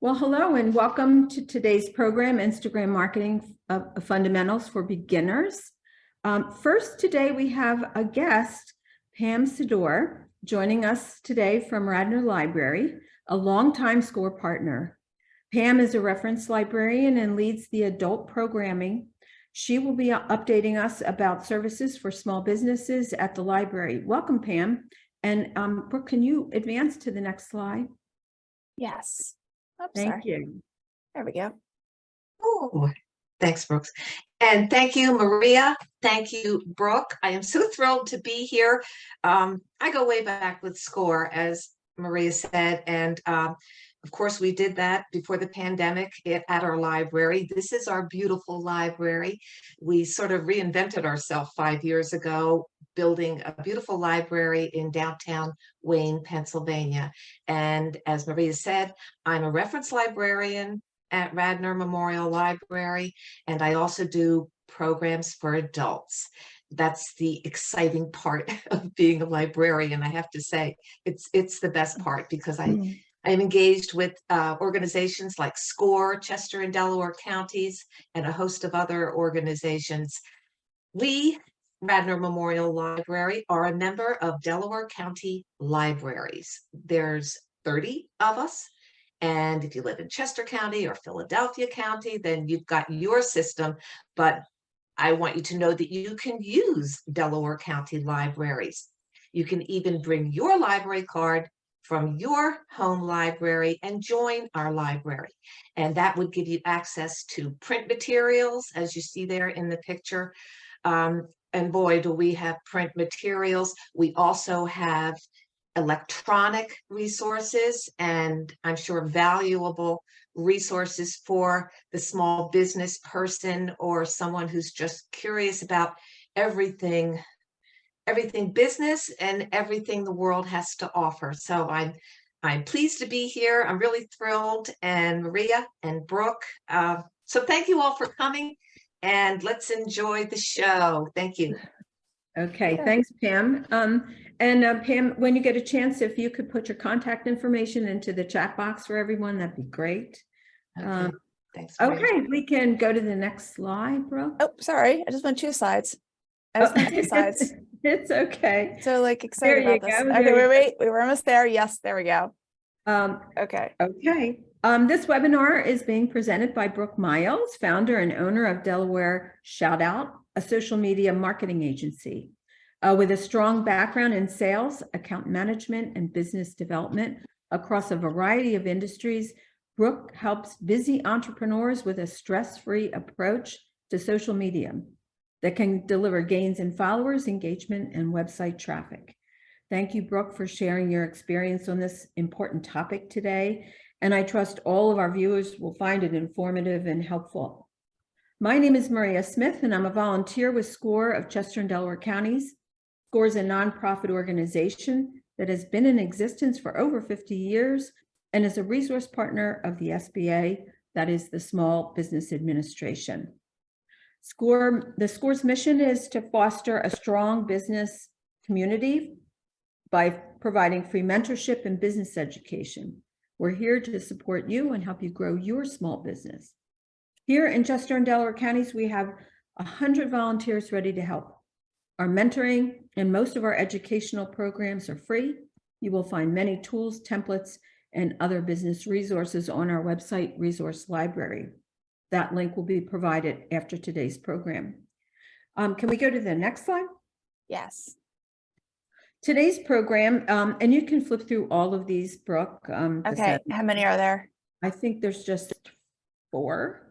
Well, hello and welcome to today's program, Instagram Marketing Fundamentals for Beginners. First, today we have a guest, Pam Sador, joining us today from Radnor Library, a longtime SCORE partner. Pam is a reference librarian and leads the adult programming. She will be updating us about services for small businesses at the library. Welcome, Pam. And Brooke, can you advance to the next slide? Yes. Oops, Thank you. There we go. Oh, thanks, Brooks. And thank you, Maria. Thank you, Brooke. I am so thrilled to be here. I go way back with SCORE, as Maria said, and of course, we did that before the pandemic at our library. This is our beautiful library. We sort of reinvented ourselves 5 years ago, building a beautiful library in downtown Wayne, Pennsylvania. And as Maria said, I'm a reference librarian at Radnor Memorial Library, and I also do programs for adults. That's the exciting part of being a librarian. I have to say, it's the best part because I'm engaged with organizations like SCORE, Chester and Delaware counties, and a host of other organizations. We, Radnor Memorial Library, are a member of Delaware County Libraries. There's 30 of us. And if you live in Chester County or Philadelphia County, then you've got your system. But I want you to know that you can use Delaware County Libraries. You can even bring your library card from your home library and join our library. And that would give you access to print materials, as you see there in the picture. And boy, do we have print materials. We also have electronic resources, and I'm sure valuable resources for the small business person or someone who's just curious about everything business and everything the world has to offer. So I'm pleased to be here. I'm really thrilled, and Maria and Brooke. So thank you all for coming, and let's enjoy the show. Thank you. Okay, thanks, Pam. Pam, when you get a chance, if you could put your contact information into the chat box for everyone, that'd be great. Okay, thanks. Maria. Okay, we can go to the next slide, Brooke. Oh, sorry. I just went 2 slides. I just went 2 slides. It's okay. So excited There about you this. go, Okay, wait. We were almost there. Yes, there we go. Okay. Okay. This webinar is being presented by Brooke Miles, founder and owner of Delaware Shoutout, a social media marketing agency. With a strong background in sales, account management, and business development across a variety of industries, Brooke helps busy entrepreneurs with a stress-free approach to social media that can deliver gains in followers, engagement, and website traffic. Thank you, Brooke, for sharing your experience on this important topic today, and I trust all of our viewers will find it informative and helpful. My name is Maria Smith, and I'm a volunteer with SCORE of Chester and Delaware counties. SCORE is a nonprofit organization that has been in existence for over 50 years and is a resource partner of the SBA, that is the Small Business Administration. The SCORE's mission is to foster a strong business community by providing free mentorship and business education. We're here to support you and help you grow your small business. Here in Chester and Delaware counties, we have 100 volunteers ready to help. Our mentoring and most of our educational programs are free. You will find many tools, templates, and other business resources on our website, Resource Library. That link will be provided after today's program. Can we go to the next slide? Yes. Today's program, and you can flip through all of these, Brooke. Okay. How many are there? I think there's just 4.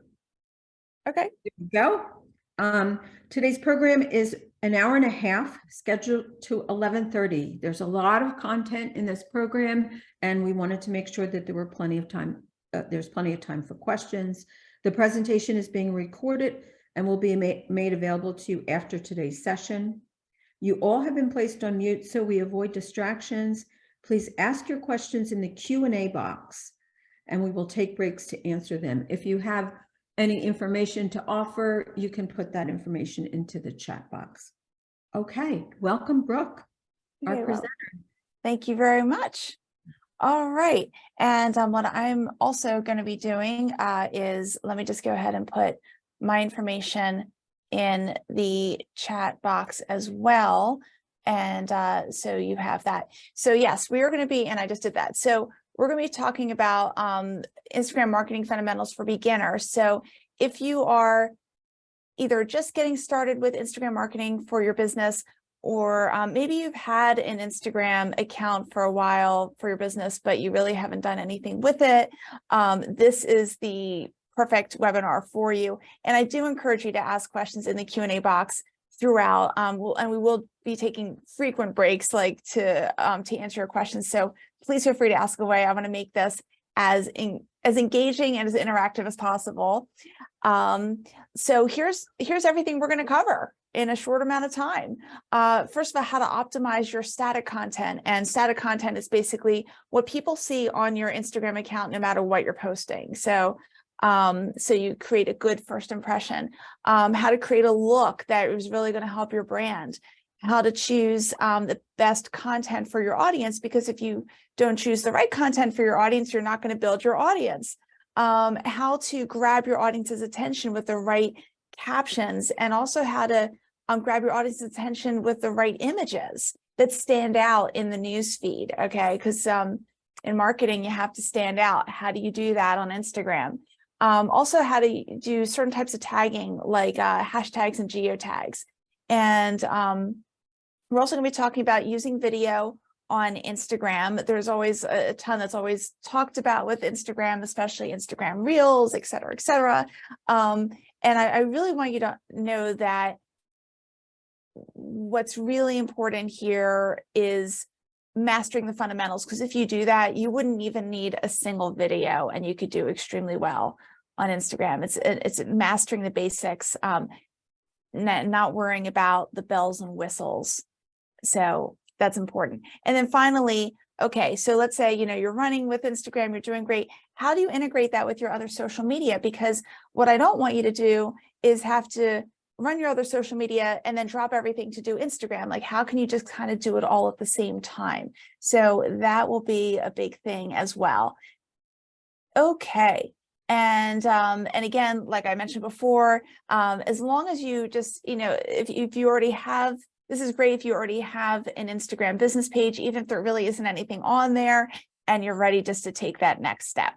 Okay. There we go. Today's program is an hour and a half, scheduled to 11:30. There's a lot of content in this program, and we wanted to make sure that there were plenty of time. There's plenty of time for questions. The presentation is being recorded and will be made available to you after today's session. You all have been placed on mute, so we avoid distractions. Please ask your questions in the Q&A box, and we will take breaks to answer them. If you have any information to offer, you can put that information into the chat box. Okay, welcome, Brooke, our presenter. Thank you very much. All right. And what I'm also going to be doing is, let me just go ahead and put my information in the chat box as well. And so you have that. So yes, we are going to be, and I just did that. So we're going to be talking about Instagram marketing fundamentals for beginners. So if you are either just getting started with Instagram marketing for your business, or maybe you've had an Instagram account for a while for your business, but you really haven't done anything with it, this is the perfect webinar for you. And I do encourage you to ask questions in the Q&A box throughout, and we will be taking frequent breaks to answer your questions. So please feel free to ask away. I want to make this as engaging and as interactive as possible. So here's everything we're going to cover in a short amount of time. First of all, how to optimize your static content. And static content is basically what people see on your Instagram account, no matter what you're posting. So you create a good first impression, how to create a look that is really going to help your brand, how to choose the best content for your audience, because if you don't choose the right content for your audience, you're not going to build your audience. How to grab your audience's attention with the right captions, and also how to grab your audience's attention with the right images that stand out in the news feed. Okay, because in marketing, you have to stand out. How do you do that on Instagram? Also, how to do certain types of tagging, like hashtags and geotags. And we're also going to be talking about using video on Instagram. There's always a ton that's always talked about with Instagram, especially Instagram Reels, et cetera, et cetera. And I really want you to know that what's really important here is mastering the fundamentals, because if you do that, you wouldn't even need a single video and you could do extremely well on Instagram. It's mastering the basics, not worrying about the bells and whistles. So that's important. And then finally, okay, so let's say, you're running with Instagram, you're doing great. How do you integrate that with your other social media? Because what I don't want you to do is have to run your other social media and then drop everything to do Instagram. Like, how can you just kind of do it all at the same time? So that will be a big thing as well. Okay. And again, like I mentioned before, as long as you just, if you already have, this is great if you already have an Instagram business page, even if there really isn't anything on there and you're ready just to take that next step.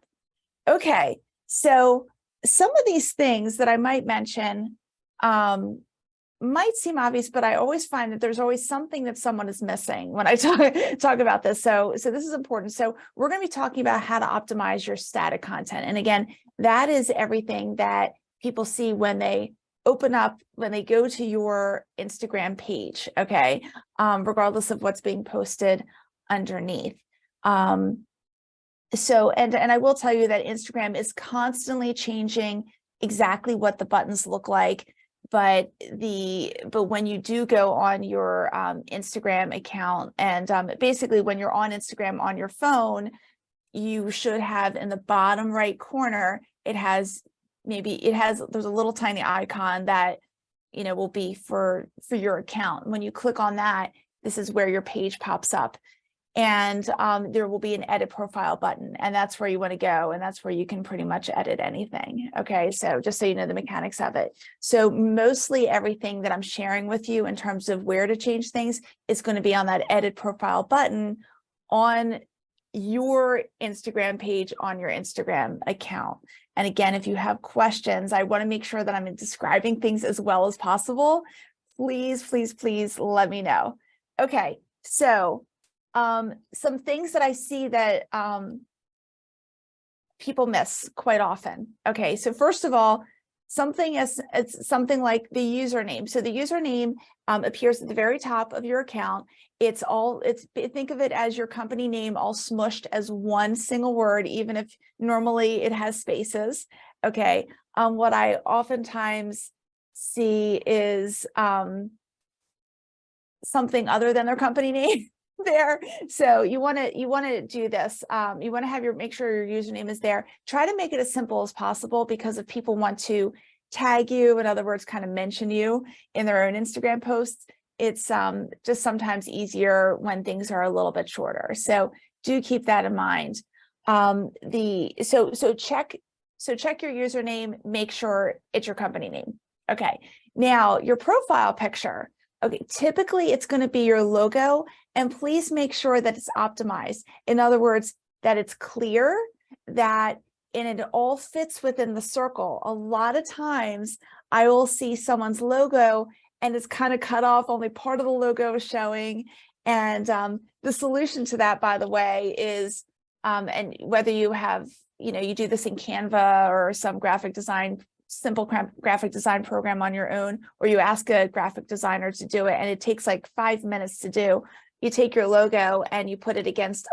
Okay, so some of these things that I might mention might seem obvious, but I always find that there's always something that someone is missing when I talk about this. So this is important. So we're going to be talking about how to optimize your static content. And again, that is everything that people see when they when they go to your Instagram page, okay, regardless of what's being posted underneath. So, and I will tell you that Instagram is constantly changing exactly what the buttons look like. But when you do go on your Instagram account, and basically when you're on Instagram on your phone, you should have in the bottom right corner, there's a little tiny icon that will be for your account. When you click on that, this is where your page pops up, and there will be an edit profile button, and that's where you want to go, and that's where you can pretty much edit anything. Okay, so just so you know the mechanics of it. So mostly everything that I'm sharing with you in terms of where to change things is going to be on that edit profile button on your Instagram page, on your Instagram account. And again, if you have questions, I want to make sure that I'm describing things as well as possible. Please, please, please let me know. Okay, so some things that I see that people miss quite often. Okay, so first of all, it's something like the username. So the username appears at the very top of your account. Think of it as your company name all smushed as one single word, even if normally it has spaces. Okay, what I oftentimes see is something other than their company name there. So you want to do this. You want to make sure your username is there. Try to make it as simple as possible, because if people want to tag you, in other words, kind of mention you in their own Instagram posts, it's just sometimes easier when things are a little bit shorter. So do keep that in mind. Check your username, make sure it's your company name. Okay, now your profile picture. Okay, typically it's going to be your logo, and please make sure that it's optimized. In other words, that it's clear, and it all fits within the circle. A lot of times I will see someone's logo and it's kind of cut off, only part of the logo is showing. And the solution to that, by the way, is, and whether you have, you do this in Canva or some simple graphic design program on your own, or you ask a graphic designer to do it, and it takes like 5 minutes to do. You take your logo and you put it against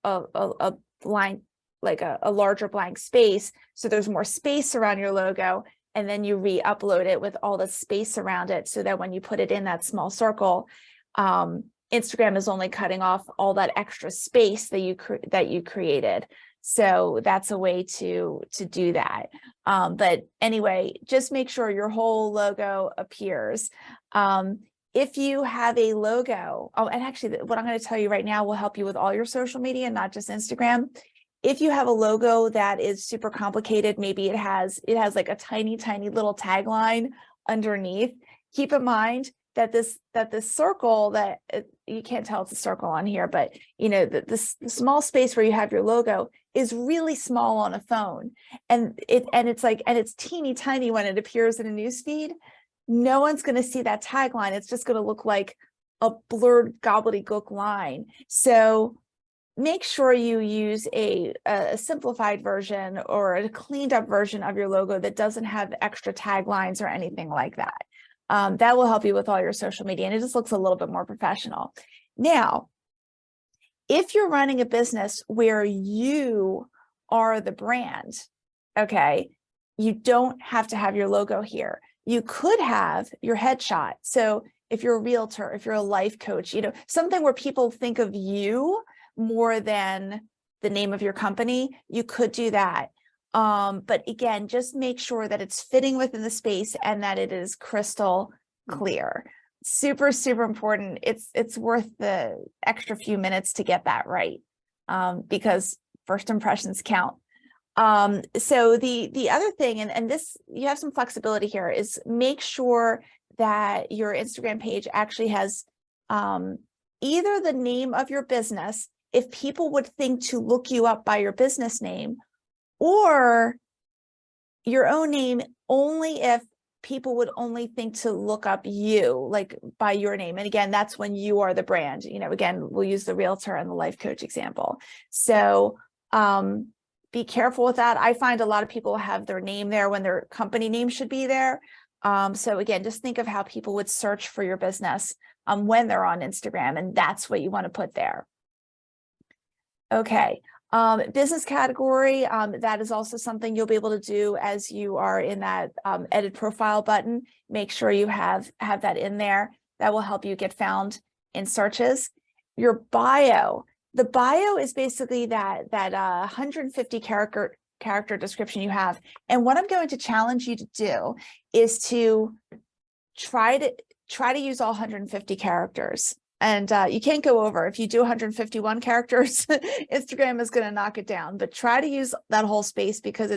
a blank, like a larger blank space, so there's more space around your logo, and then you re-upload it with all the space around it, so that when you put it in that small circle, Instagram is only cutting off all that extra space that you created. So that's a way to do that. But anyway, just make sure your whole logo appears. If you have a logo, and actually what I'm going to tell you right now will help you with all your social media, not just Instagram. If you have a logo that is super complicated, maybe it has like a tiny little tagline underneath, keep in mind that this circle, that you can't tell it's a circle on here, but the small space where you have your logo is really small on a phone, and it's teeny tiny when it appears in a newsfeed. No one's going to see that tagline. It's just going to look like a blurred gobbledygook line. So make sure you use a simplified version or a cleaned up version of your logo that doesn't have extra taglines or anything like that. That will help you with all your social media, and it just looks a little bit more professional. Now, if you're running a business where you are the brand, okay, you don't have to have your logo here. You could have your headshot. So if you're a realtor, if you're a life coach, something where people think of you more than the name of your company, you could do that. But again, just make sure that it's fitting within the space and that it is crystal clear. Super, super important. It's worth the extra few minutes to get that right, because first impressions count. So the other thing, and this, you have some flexibility here, is make sure that your Instagram page actually has either the name of your business, if people would think to look you up by your business name, or your own name only if people would only think to look up you, like by your name. And again, that's when you are the brand. Again, we'll use the realtor and the life coach example. So be careful with that. I find a lot of people have their name there when their company name should be there. So again, just think of how people would search for your business when they're on Instagram, and that's what you want to put there. Okay. Business category, that is also something you'll be able to do as you are in that edit profile button. Make sure you have that in there. That will help you get found in searches. Your bio. The bio is basically that 150 character description you have. And what I'm going to challenge you to do is to try to use all 150 characters. And you can't go over. If you do 151 characters, Instagram is going to knock it down. But try to use that whole space, because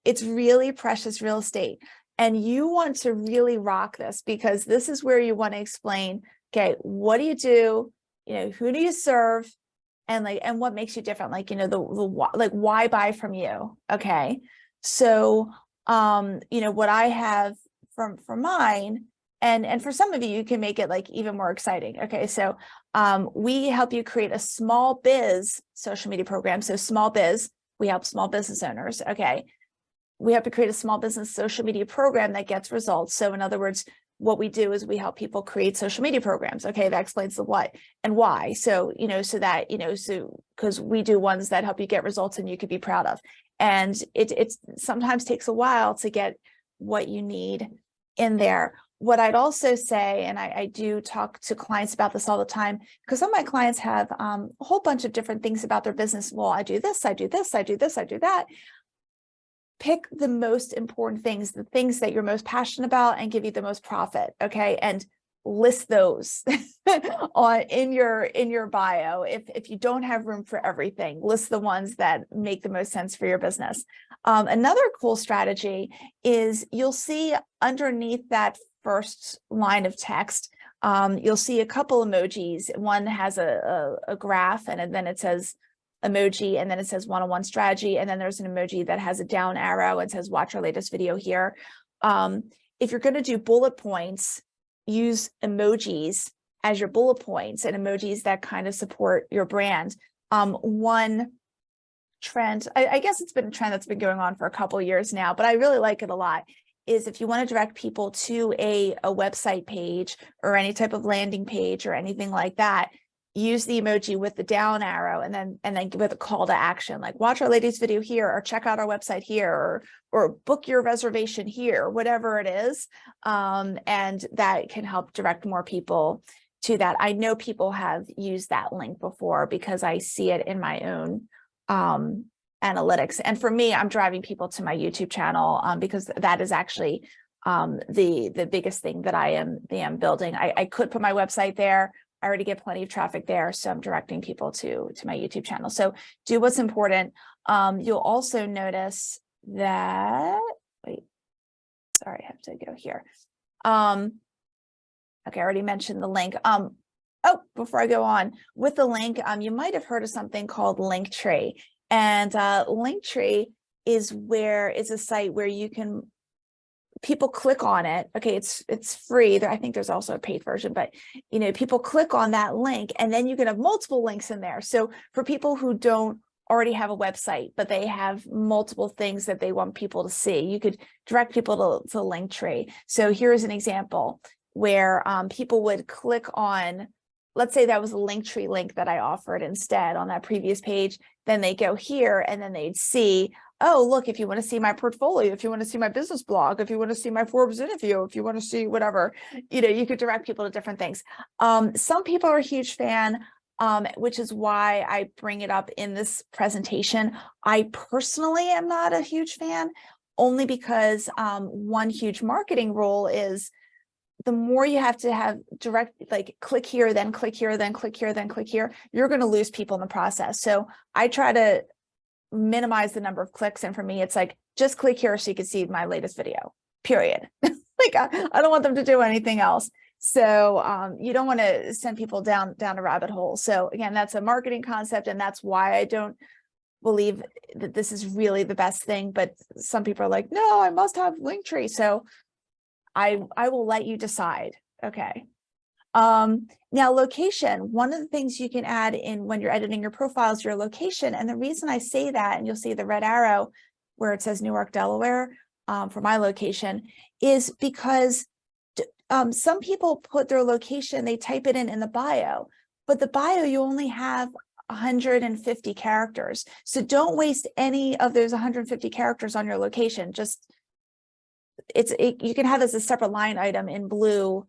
it's really precious real estate. And you want to really rock this, because this is where you want to explain, okay, what do you do? Who do you serve? And what makes you different? Why buy from you? Okay. So, what I have from mine, and for some of you, you can make it even more exciting. Okay, so we help you create a small biz social media program. So small biz, we help small business owners. Okay, we have to create a small business social media program that gets results. So in other words, what we do is we help people create social media programs. Okay, that explains the what and why. So because we do ones that help you get results and you could be proud of. And it sometimes takes a while to get what you need in there. What I'd also say, and I do talk to clients about this all the time, because some of my clients have a whole bunch of different things about their business. Well, I do this, I do this, I do this, I do that. Pick the most important things, the things that you're most passionate about and give you the most profit, okay? And list those. in your bio. If you don't have room for everything, list the ones that make the most sense for your business. Another cool strategy is you'll see underneath that first line of text, you'll see a couple emojis. One has a graph, and then it says emoji, and then it says one-on-one strategy, and then there's an emoji that has a down arrow and says watch our latest video here. If you're going to do bullet points, use emojis as your bullet points, and emojis that kind of support your brand. One trend, I guess it's been a trend that's been going on for a couple of years now, but I really like it a lot, is if you want to direct people to a website page or any type of landing page or anything like that, use the emoji with the down arrow, and then give it a call to action, like watch our latest video here, or check out our website here, or book your reservation here, whatever it is. And that can help direct more people to that. I know people have used that link before because I see it in my own analytics. And for me, I'm driving people to my YouTube channel because that is actually the biggest thing that I am building. I could put my website there. I already get plenty of traffic there, so I'm directing people to my YouTube channel. So do what's important. You'll also notice that, wait, sorry, I have to go here. Okay, I already mentioned the link. Oh, before I go on with the link, you might have heard of something called Linktree. And Linktree is a site where you can, people click on it. Okay, it's free. I think there's also a paid version, but people click on that link, and then you can have multiple links in there. So for people who don't already have a website, but they have multiple things that they want people to see, you could direct people to Linktree. So here's an example where people would click on, let's say that was a Linktree link that I offered instead on that previous page. Then they go here, and then they'd see, oh, look, if you want to see my portfolio, if you want to see my business blog, if you want to see my Forbes interview, if you want to see whatever, you could direct people to different things. Some people are a huge fan, which is why I bring it up in this presentation. I personally am not a huge fan, only because one huge marketing rule is the more you have to have direct, like click here, then click here, then click here, then click here, you're going to lose people in the process. So I try to minimize the number of clicks. And for me, it's like, just click here so you can see my latest video, period. Like, I don't want them to do anything else. So you don't want to send people down a rabbit hole. So again, that's a marketing concept. And that's why I don't believe that this is really the best thing. But some people are like, no, I must have Linktree. So I will let you decide. Okay. Now, location, one of the things you can add in when you're editing your profile is your location. And the reason I say that, and you'll see the red arrow where it says Newark, Delaware, for my location, is because some people put their location, they type it in the bio, but the bio, you only have 150 characters. So don't waste any of those 150 characters on your location. Just, you can have this as a separate line item in blue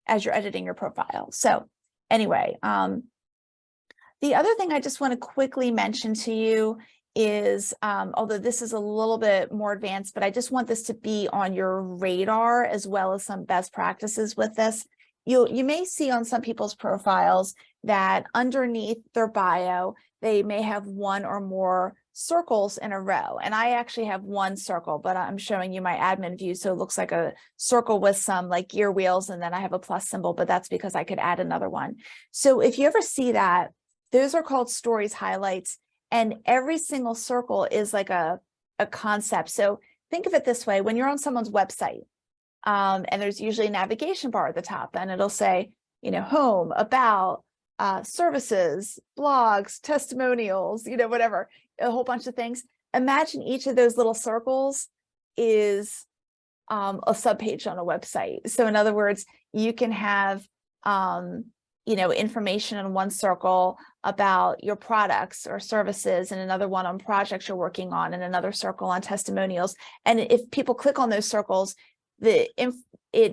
as you're editing your profile. So anyway, the other thing I just want to quickly mention to you is, although this is a little bit more advanced, but I just want this to be on your radar as well as some best practices with this. You may see on some people's profiles that underneath their bio, they may have one or more circles in a row. And I actually have one circle, but I'm showing you my admin view. So it looks like a circle with some like gear wheels, and then I have a plus symbol, but that's because I could add another one. So if you ever see that, those are called stories highlights. And every single circle is like a concept. So think of it this way: when you're on someone's website, and there's usually a navigation bar at the top, and it'll say, home, about, services, blogs, testimonials, whatever, a whole bunch of things. Imagine each of those little circles is a subpage on a website. So in other words, you can have, information in one circle about your products or services, and another one on projects you're working on, and another circle on testimonials. And if people click on those circles, it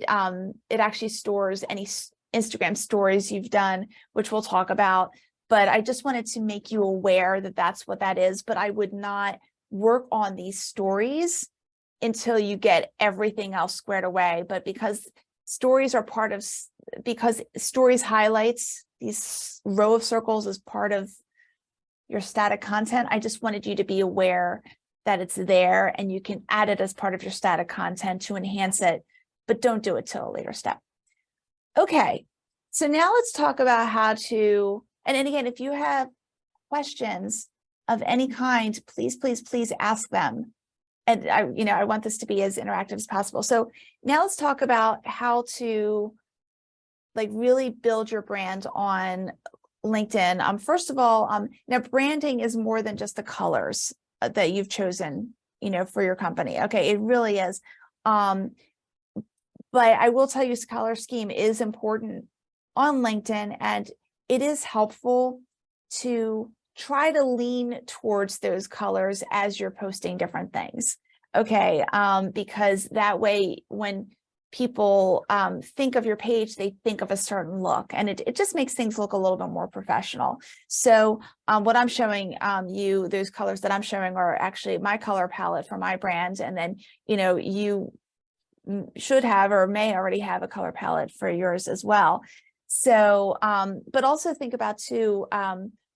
actually stores any Instagram stories you've done, which we'll talk about. But I just wanted to make you aware that that's what that is. But I would not work on these stories until you get everything else squared away. But because stories are part of, because stories highlights, these row of circles is part of your static content. I just wanted you to be aware that it's there and you can add it as part of your static content to enhance it, but don't do it till a later step. Okay, so now let's talk about how to, and again, if you have questions of any kind, please, please, please ask them. And I want this to be as interactive as possible. So now let's talk about how to like really build your brand on LinkedIn. First of all, now branding is more than just the colors that you've chosen, for your company. Okay, it really is. But I will tell you, color scheme is important on LinkedIn, and it is helpful to try to lean towards those colors as you're posting different things. Okay, because that way, when people think of your page, they think of a certain look, and it just makes things look a little bit more professional. So what I'm showing you, those colors that I'm showing are actually my color palette for my brand. And then, you should have or may already have a color palette for yours as well. So, but also think about too,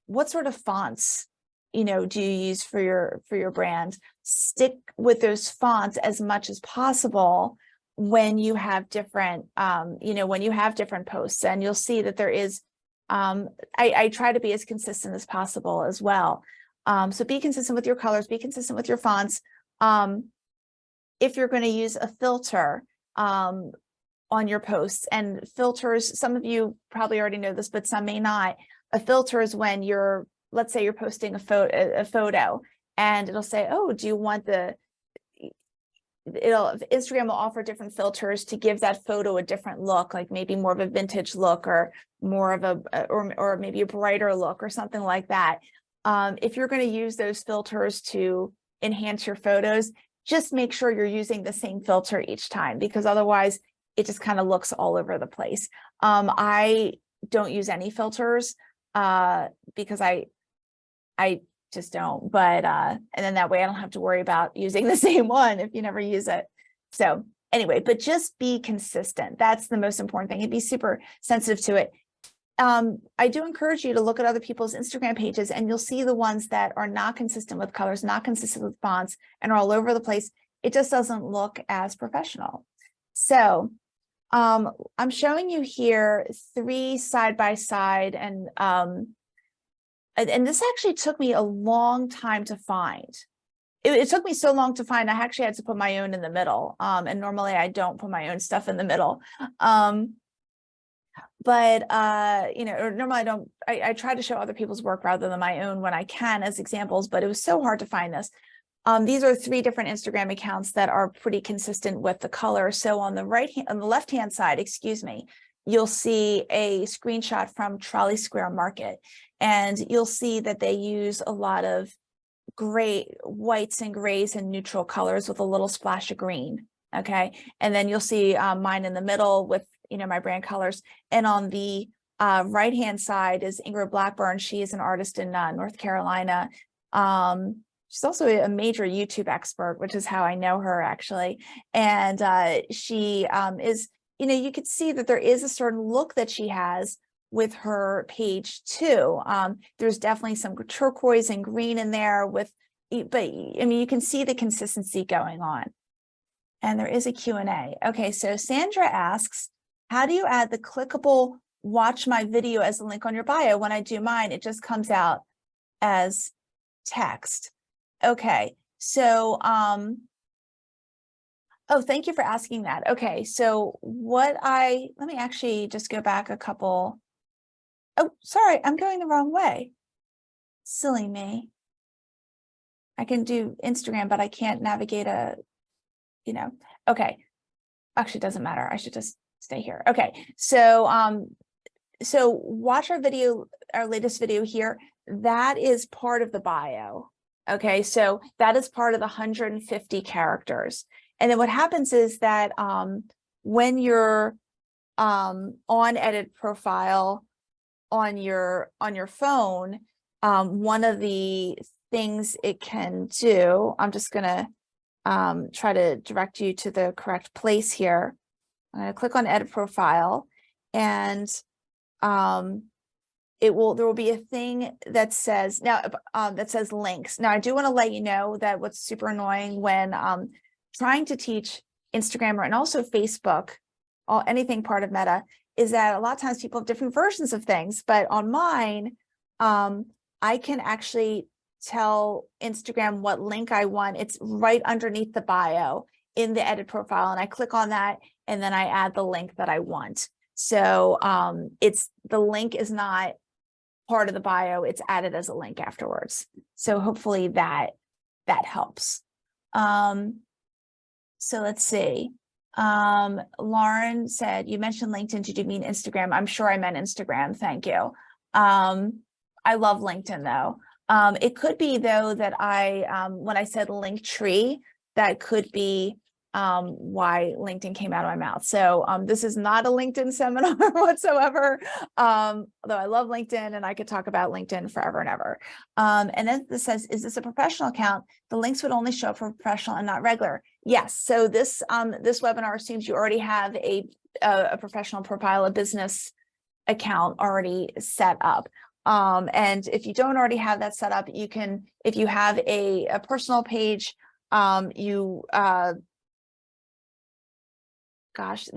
what sort of fonts, do you use for your brand? Stick with those fonts as much as possible when you have different, when you have different posts, and you'll see that there is, I try to be as consistent as possible as well. So be consistent with your colors, be consistent with your fonts. If you're going to use a filter, on your posts, and filters, some of you probably already know this, but some may not. A filter is when let's say you're posting a photo, and it'll say, oh, do you want Instagram will offer different filters to give that photo a different look, like maybe more of a vintage look, or more of or maybe a brighter look, or something like that. If you're going to use those filters to enhance your photos, just make sure you're using the same filter each time, because otherwise it just kind of looks all over the place. I don't use any filters because I just don't, but and then that way I don't have to worry about using the same one if you never use it. So anyway, but just be consistent. That's the most important thing, and be super sensitive to it. I do encourage you to look at other people's Instagram pages, and you'll see the ones that are not consistent with colors, not consistent with fonts, and are all over the place. It just doesn't look as professional. So I'm showing you here 3 side by side, and this actually took me a long time to find. It took me so long to find, I actually had to put my own in the middle. And normally I don't put my own stuff in the middle. But normally I don't, I try to show other people's work rather than my own when I can as examples, but it was so hard to find this. These are 3 different Instagram accounts that are pretty consistent with the color. So on the left-hand side, you'll see a screenshot from Trolley Square Market, and you'll see that they use a lot of gray, whites and grays and neutral colors with a little splash of green. Okay. And then you'll see mine in the middle with, my brand colors. And on the right-hand side is Ingrid Blackburn. She is an artist in North Carolina. She's also a major YouTube expert, which is how I know her actually. And she is, you could see that there is a certain look that she has with her page too. There's definitely some turquoise and green in there but you can see the consistency going on. And there is a Q&A. Okay, so Sandra asks, how do you add the clickable watch my video as a link on your bio? When I do mine, it just comes out as text. Okay, so, oh, thank you for asking that. Okay, so let me actually just go back a couple. Oh, sorry, I'm going the wrong way. Silly me. I can do Instagram, but I can't navigate okay. Actually, it doesn't matter. I should just stay here. Okay, so watch our latest video here. That is part of the bio. Okay, so that is part of the 150 characters. And then what happens is that when you're on edit profile on your phone, one of the things it can do, I'm just gonna try to direct you to the correct place here. I'm going to click on edit profile, and there will be a thing that says that says links. Now, I do want to let you know that what's super annoying when trying to teach Instagram and also Facebook, anything part of Meta, is that a lot of times people have different versions of things. But on mine, I can actually tell Instagram what link I want. It's right underneath the bio in the edit profile, and I click on that, and then I add the link that I want. So the link is not part of the bio, it's added as a link afterwards. So hopefully that helps. So let's see. Lauren said, you mentioned LinkedIn, did you mean Instagram? I'm sure I meant Instagram, thank you. I love LinkedIn though. It could be though that when I said Linktree, that could be why LinkedIn came out of my mouth. So this is not a LinkedIn seminar whatsoever, although I love LinkedIn and I could talk about LinkedIn forever and ever. And then this says, is this a professional account? The links would only show up for professional and not regular. Yes, so this webinar assumes you already have a professional profile, a business account already set up. And if you don't already have that set up, you can, if you have a personal page, gosh,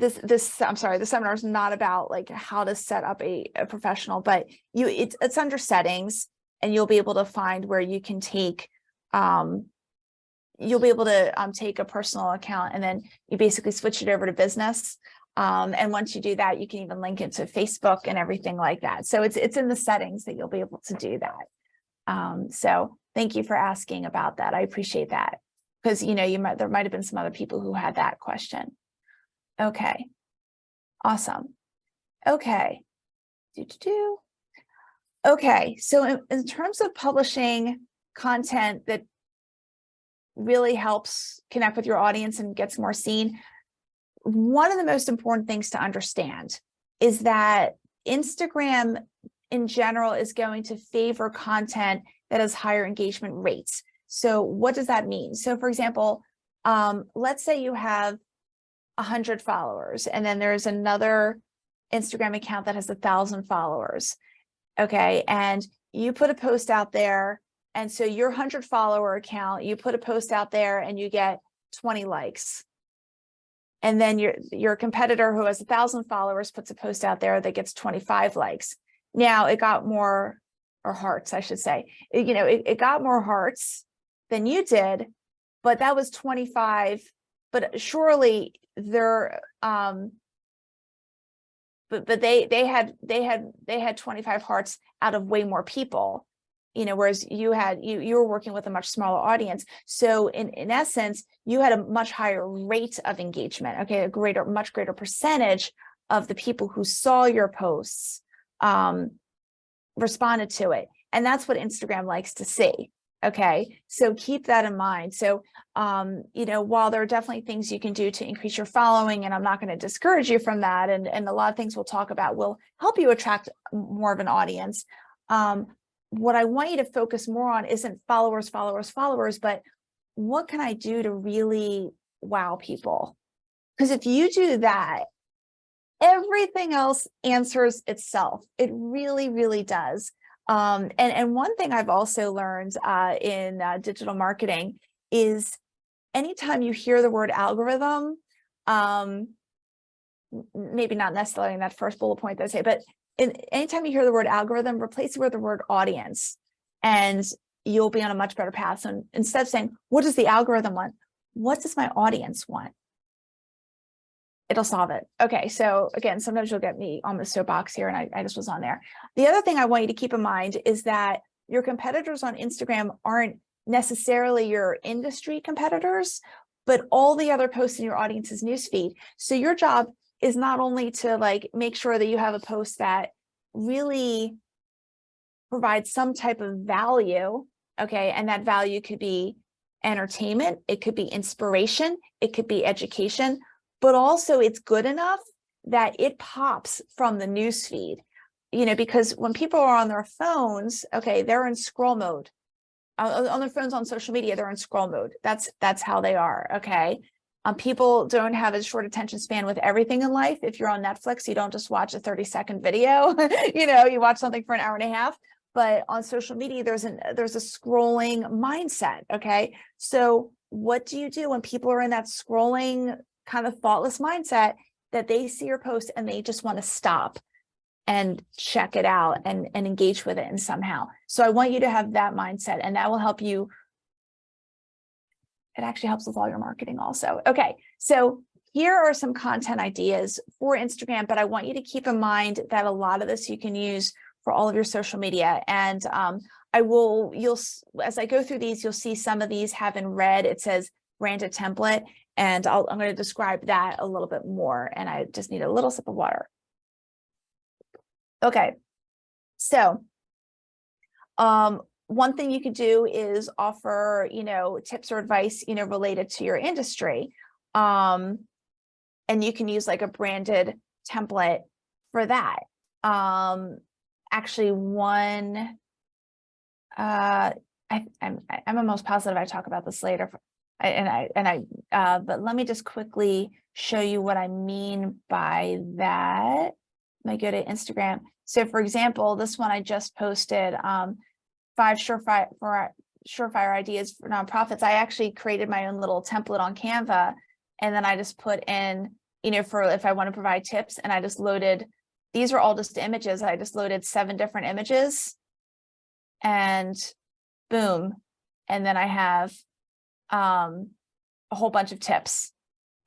I'm sorry, the seminar is not about like how to set up a professional, but it's under settings, and you'll be able to find where you can take, you'll be able to take a personal account, and then you basically switch it over to business. And once you do that, you can even link it to Facebook and everything like that. So it's in the settings that you'll be able to do that. So thank you for asking about that. I appreciate that, because there might have been some other people who had that question. Okay, awesome. Okay, okay. So in terms of publishing content that really helps connect with your audience and gets more seen, one of the most important things to understand is that Instagram in general is going to favor content that has higher engagement rates. So what does that mean? So for example, let's say you have 100 followers, and then there's another Instagram account that has 1,000 followers. Okay, and you put a post out there, and so your 100 follower account, you put a post out there and you get 20 likes. And then your competitor who has 1,000 followers puts a post out there that gets 25 likes. Now it got more, or hearts, I should say. It got more hearts than you did, but that was 25. But surely they're but they had 25 hearts out of way more people, whereas you were working with a much smaller audience. So in essence, you had a much higher rate of engagement. Okay, much greater percentage of the people who saw your posts responded to it, and that's what Instagram likes to see. Okay, so keep that in mind. So, while there are definitely things you can do to increase your following, and I'm not going to discourage you from that, and a lot of things we'll talk about will help you attract more of an audience. What I want you to focus more on isn't followers, but what can I do to really wow people? Because if you do that, everything else answers itself. It really, really does. And one thing I've also learned in digital marketing is anytime you hear the word algorithm, maybe not necessarily in that first bullet point that I say, but anytime you hear the word algorithm, replace it with the word audience, and you'll be on a much better path. So instead of saying, what does the algorithm want? What does my audience want? It'll solve it. Okay, so again, sometimes you'll get me on the soapbox here, and I just was on there. The other thing I want you to keep in mind is that your competitors on Instagram aren't necessarily your industry competitors, but all the other posts in your audience's newsfeed. So your job is not only to make sure that you have a post that really provides some type of value, okay, and that value could be entertainment, it could be inspiration, it could be education, but also it's good enough that it pops from the newsfeed, because when people are on their phones, okay, they're in scroll mode. On their phones on social media, they're in scroll mode. That's how they are, okay? People don't have a short attention span with everything in life. If you're on Netflix, you don't just watch a 30-second video, you watch something for an hour and a half. But on social media, there's a scrolling mindset. Okay. So what do you do when people are in that scrolling kind of thoughtless mindset that they see your post and they just want to stop and check it out and engage with it in somehow? So I want you to have that mindset, and that will help you. It actually helps with all your marketing also. Okay. So here are some content ideas for Instagram, but I want you to keep in mind that a lot of this you can use for all of your social media. And as I go through these, you'll see some of these have in red, it says branded template, and I'm going to describe that a little bit more. And I just need a little sip of water. Okay. So, one thing you could do is offer, tips or advice, related to your industry. And you can use like a branded template for that. Actually, I'm almost positive I talk about this later, but let me just quickly show you what I mean by that. Let me go to Instagram. So for example, this one I just posted, 5 surefire ideas for nonprofits. I actually created my own little template on Canva, and then I just put in, for if I want to provide tips, and I just loaded, these are all just images. I just loaded 7 different images, and boom. And then I have a whole bunch of tips.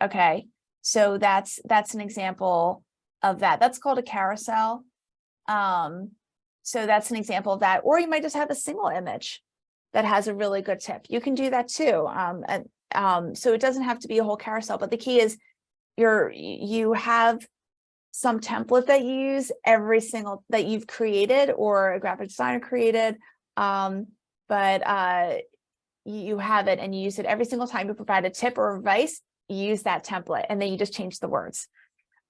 Okay. So that's an example of that. That's called a carousel. So that's an example of that. Or you might just have a single image that has a really good tip. You can do that too. So it doesn't have to be a whole carousel, but the key is you have some template that you use that you've created or a graphic designer created. But you have it and you use it every single time you provide a tip or advice, you use that template, and then you just change the words.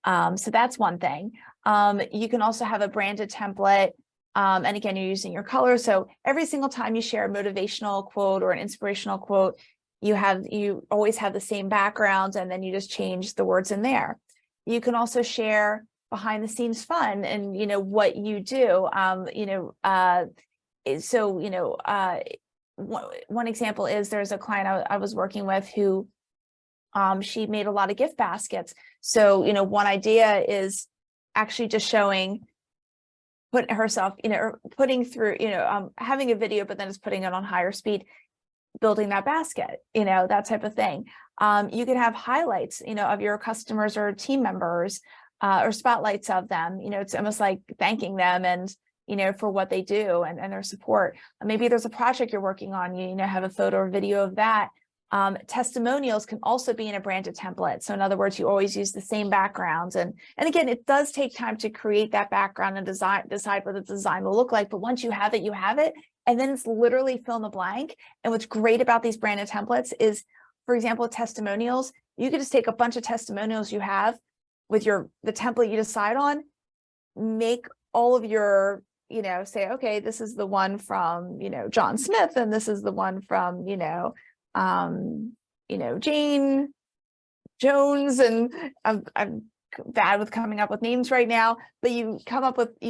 So that's one thing. You can also have a branded template. And again, you're using your color. So every single time you share a motivational quote or an inspirational quote, you always have the same background, and then you just change the words in there. You can also share behind the scenes fun and, what you do. One example is there's a client I was working with who she made a lot of gift baskets. So, one idea is actually just showing, putting herself, putting through, having a video, but then just putting it on higher speed, building that basket, that type of thing. You could have highlights, of your customers or team members, or spotlights of them. It's almost like thanking them and, for what they do and their support. Maybe there's a project you're working on, have a photo or video of that. Testimonials can also be in a branded template. So in other words, you always use the same backgrounds. And again, it does take time to create that background and decide what the design will look like. But once you have it, you have it. And then it's literally fill in the blank. And what's great about these branded templates is, for example, testimonials, you could just take a bunch of testimonials you have with the template you decide on, make all of your, say, okay, this is the one from, John Smith, and this is the one from, Jane Jones, and I'm bad with coming up with names right now, but you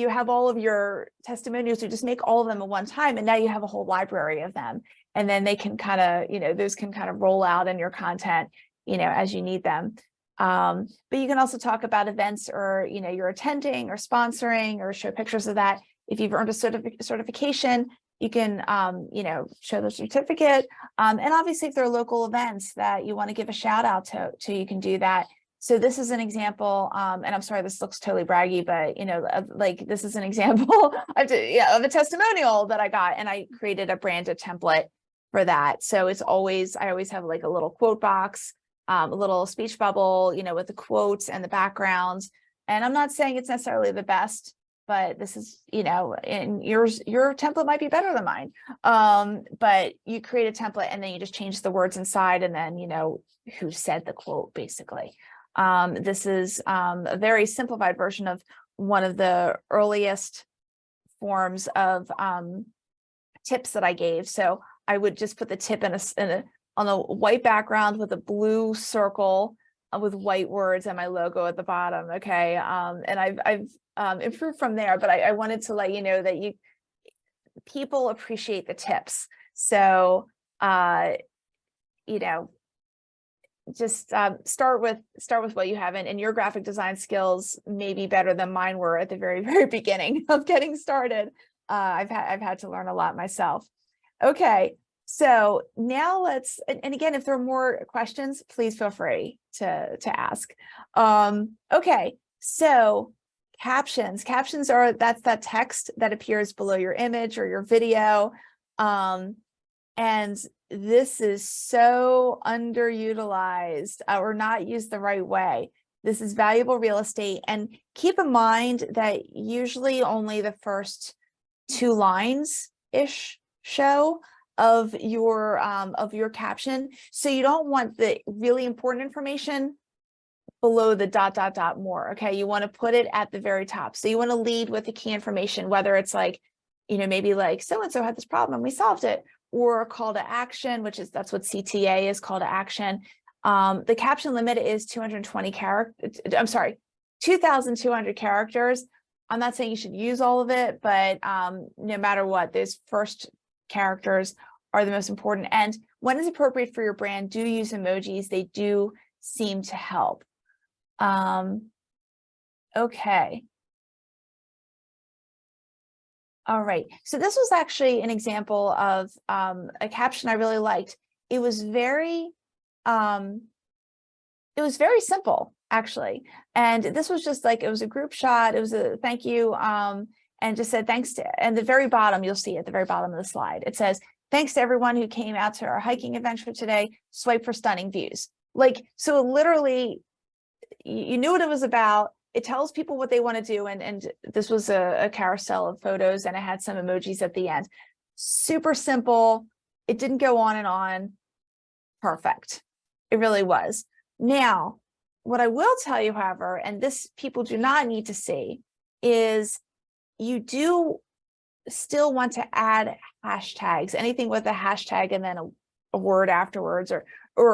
have all of your testimonials, you just make all of them at one time, and now you have a whole library of them, and then they can kind of, those can kind of roll out in your content, as you need them. But you can also talk about events or, you're attending or sponsoring, or show pictures of that. If you've earned a certification, you can, show the certificate. And obviously, if there are local events that you want to give a shout out to, you can do that. So this is an example, and I'm sorry, this looks totally braggy, but, this is an example of a testimonial that I got, and I created a branded template for that. So I always have like a little quote box, a little speech bubble, with the quotes and the backgrounds. And I'm not saying it's necessarily the best, but this is, and your template might be better than mine. But you create a template and then you just change the words inside, and then, who said the quote, basically. This is a very simplified version of one of the earliest forms of tips that I gave. So I would just put the tip in white background with a blue circle with white words and my logo at the bottom. Okay. And I've improved from there, but I wanted to let you know that people appreciate the tips. So, you know, just start with what you have, and your graphic design skills may be better than mine were at the very, very beginning of getting started. I've had to learn a lot myself. Okay, so now and again, if there are more questions, please feel free to ask. Okay, so captions are, that's that text that appears below your image or your video. And this is so underutilized or not used the right way. This is valuable real estate. And keep in mind that usually only the first 2 lines-ish show of your caption. So you don't want the really important information below the ... more. Okay, you want to put it at the very top. So you want to lead with the key information, whether it's like, maybe like so-and-so had this problem and we solved it, or a call to action, that's what CTA is, call to action. The caption limit is 220 characters. I'm sorry, 2,200 characters. I'm not saying you should use all of it, but no matter what, those first characters are the most important. And when it's appropriate for your brand, do use emojis. They do seem to help. Okay. All right, so this was actually an example of a caption I really liked. It was very simple, actually. And this was just like, it was a group shot. It was a thank you, and just said thanks to, and the very bottom, you'll see at the very bottom of the slide, it says, thanks to everyone who came out to our hiking adventure today. Swipe for stunning views. Like, so literally, you knew what it was about. It tells people what they want to do. And this was a carousel of photos, and it had some emojis at the end. Super simple. It didn't go on and on. Perfect. It really was. Now, what I will tell you, however, and this people do not need to see, is you do still want to add hashtags, anything with a hashtag and then a word afterwards, or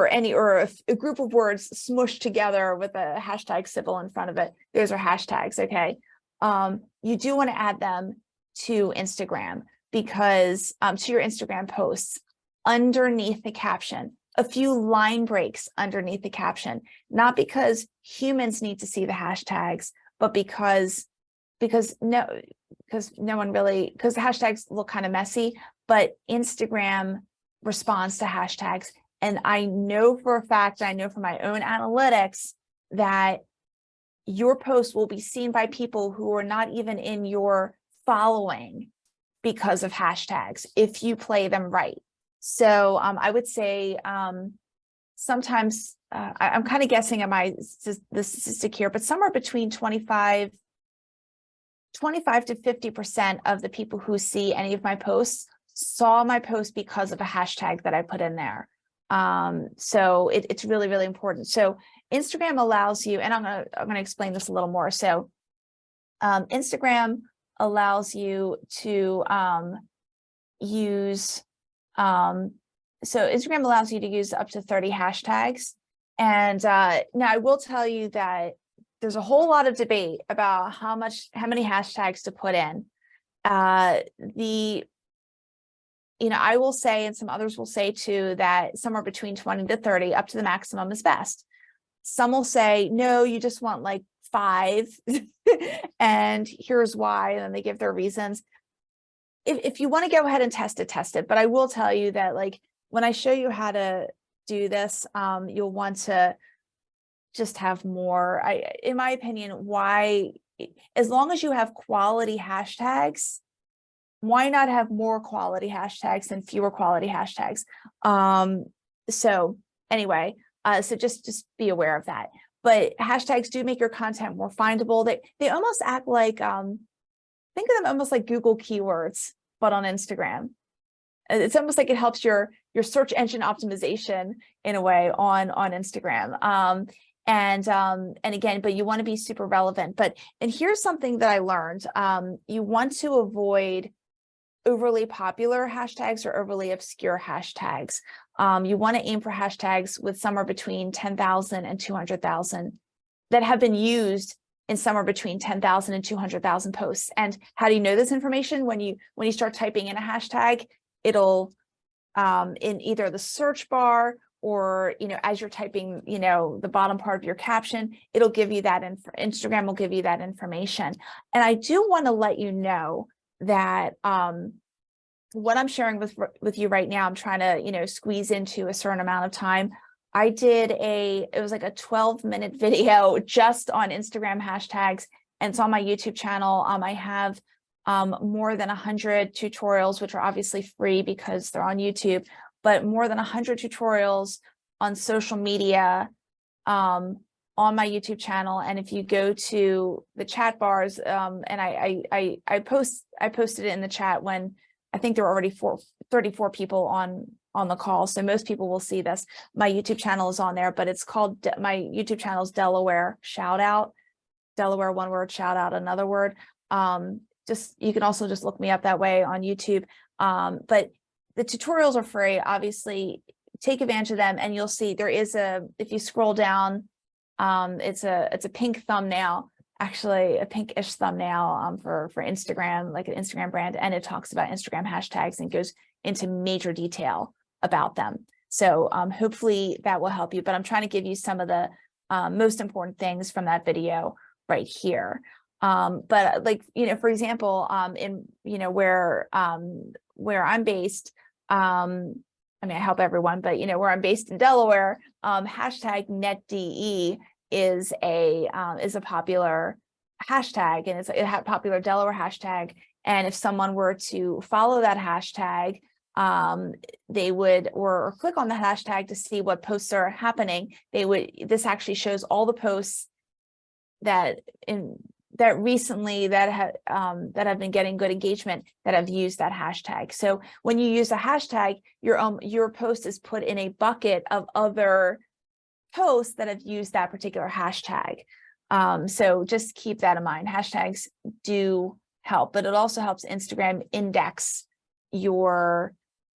a group of words smushed together with a hashtag symbol in front of it. Those are hashtags, okay? You do want to add them to Instagram, because to your Instagram posts underneath the caption, a few line breaks underneath the caption, not because humans need to see the hashtags, but because the hashtags look kind of messy, but Instagram responds to hashtags. And I know for a fact, I know from my own analytics, that your post will be seen by people who are not even in your following because of hashtags, if you play them right. So I would say sometimes, I'm kind of guessing at the statistic here, but somewhere between 25 to 50% of the people who see any of my posts saw my post because of a hashtag that I put in there. So it's really, really important. So Instagram allows you, and I'm gonna explain this a little more. So Instagram allows you to use up to 30 hashtags. And now I will tell you that there's a whole lot of debate about how many hashtags to put in. I will say, and some others will say too, that somewhere between 20 to 30 up to the maximum is best. Some will say, no, you just want like 5 and here's why, and then they give their reasons. If you want to go ahead and test it. But I will tell you that, like, when I show you how to do this, you'll want to just have more. In my opinion, as long as you have quality hashtags, why not have more quality hashtags than fewer quality hashtags? So anyway, so just be aware of that. But hashtags do make your content more findable. They almost act like, think of them almost like Google keywords, but on Instagram. It's almost like it helps your search engine optimization in a way on Instagram. And again, but you want to be super relevant. And here's something that I learned. You want to avoid overly popular hashtags or overly obscure hashtags. You want to aim for hashtags with somewhere between 10,000 and 200,000 that have been used in somewhere between 10,000 and 200,000 posts. And how do you know this information? When you start typing in a hashtag, it'll in either the search bar or, as you're typing, the bottom part of your caption, it'll give you that, Instagram will give you that information. And I do want to let you know that what I'm sharing with you right now, I'm trying to, squeeze into a certain amount of time. I did it was like a 12-minute video just on Instagram hashtags, and it's on my YouTube channel. I have more than 100 tutorials, which are obviously free because they're on YouTube, but more than 100 tutorials on social media on my YouTube channel. And if you go to the chat bars, and I posted it in the chat when I think there were already 34 people on the call. So most people will see this. My YouTube channel is on there, but it's called, my YouTube channel is Delaware Shoutout. Delaware, one word, shout out, another word. You can also just look me up that way on YouTube. But the tutorials are free. Obviously, take advantage of them, and you'll see there is if you scroll down, it's a pink thumbnail, actually a pinkish thumbnail for Instagram, like an Instagram brand, and it talks about Instagram hashtags and goes into major detail about them. So hopefully that will help you. But I'm trying to give you some of the most important things from that video right here. But like, for example, in, where I'm based, I help everyone, but, where I'm based in Delaware, hashtag NetDE is a popular hashtag, and it's a popular Delaware hashtag. And if someone were to follow that hashtag, they would, or click on the hashtag to see what posts are happening, this actually shows all the posts that recently that have been getting good engagement that have used that hashtag. So when you use a hashtag, your post is put in a bucket of other posts that have used that particular hashtag. So just keep that in mind. Hashtags do help, but it also helps Instagram index your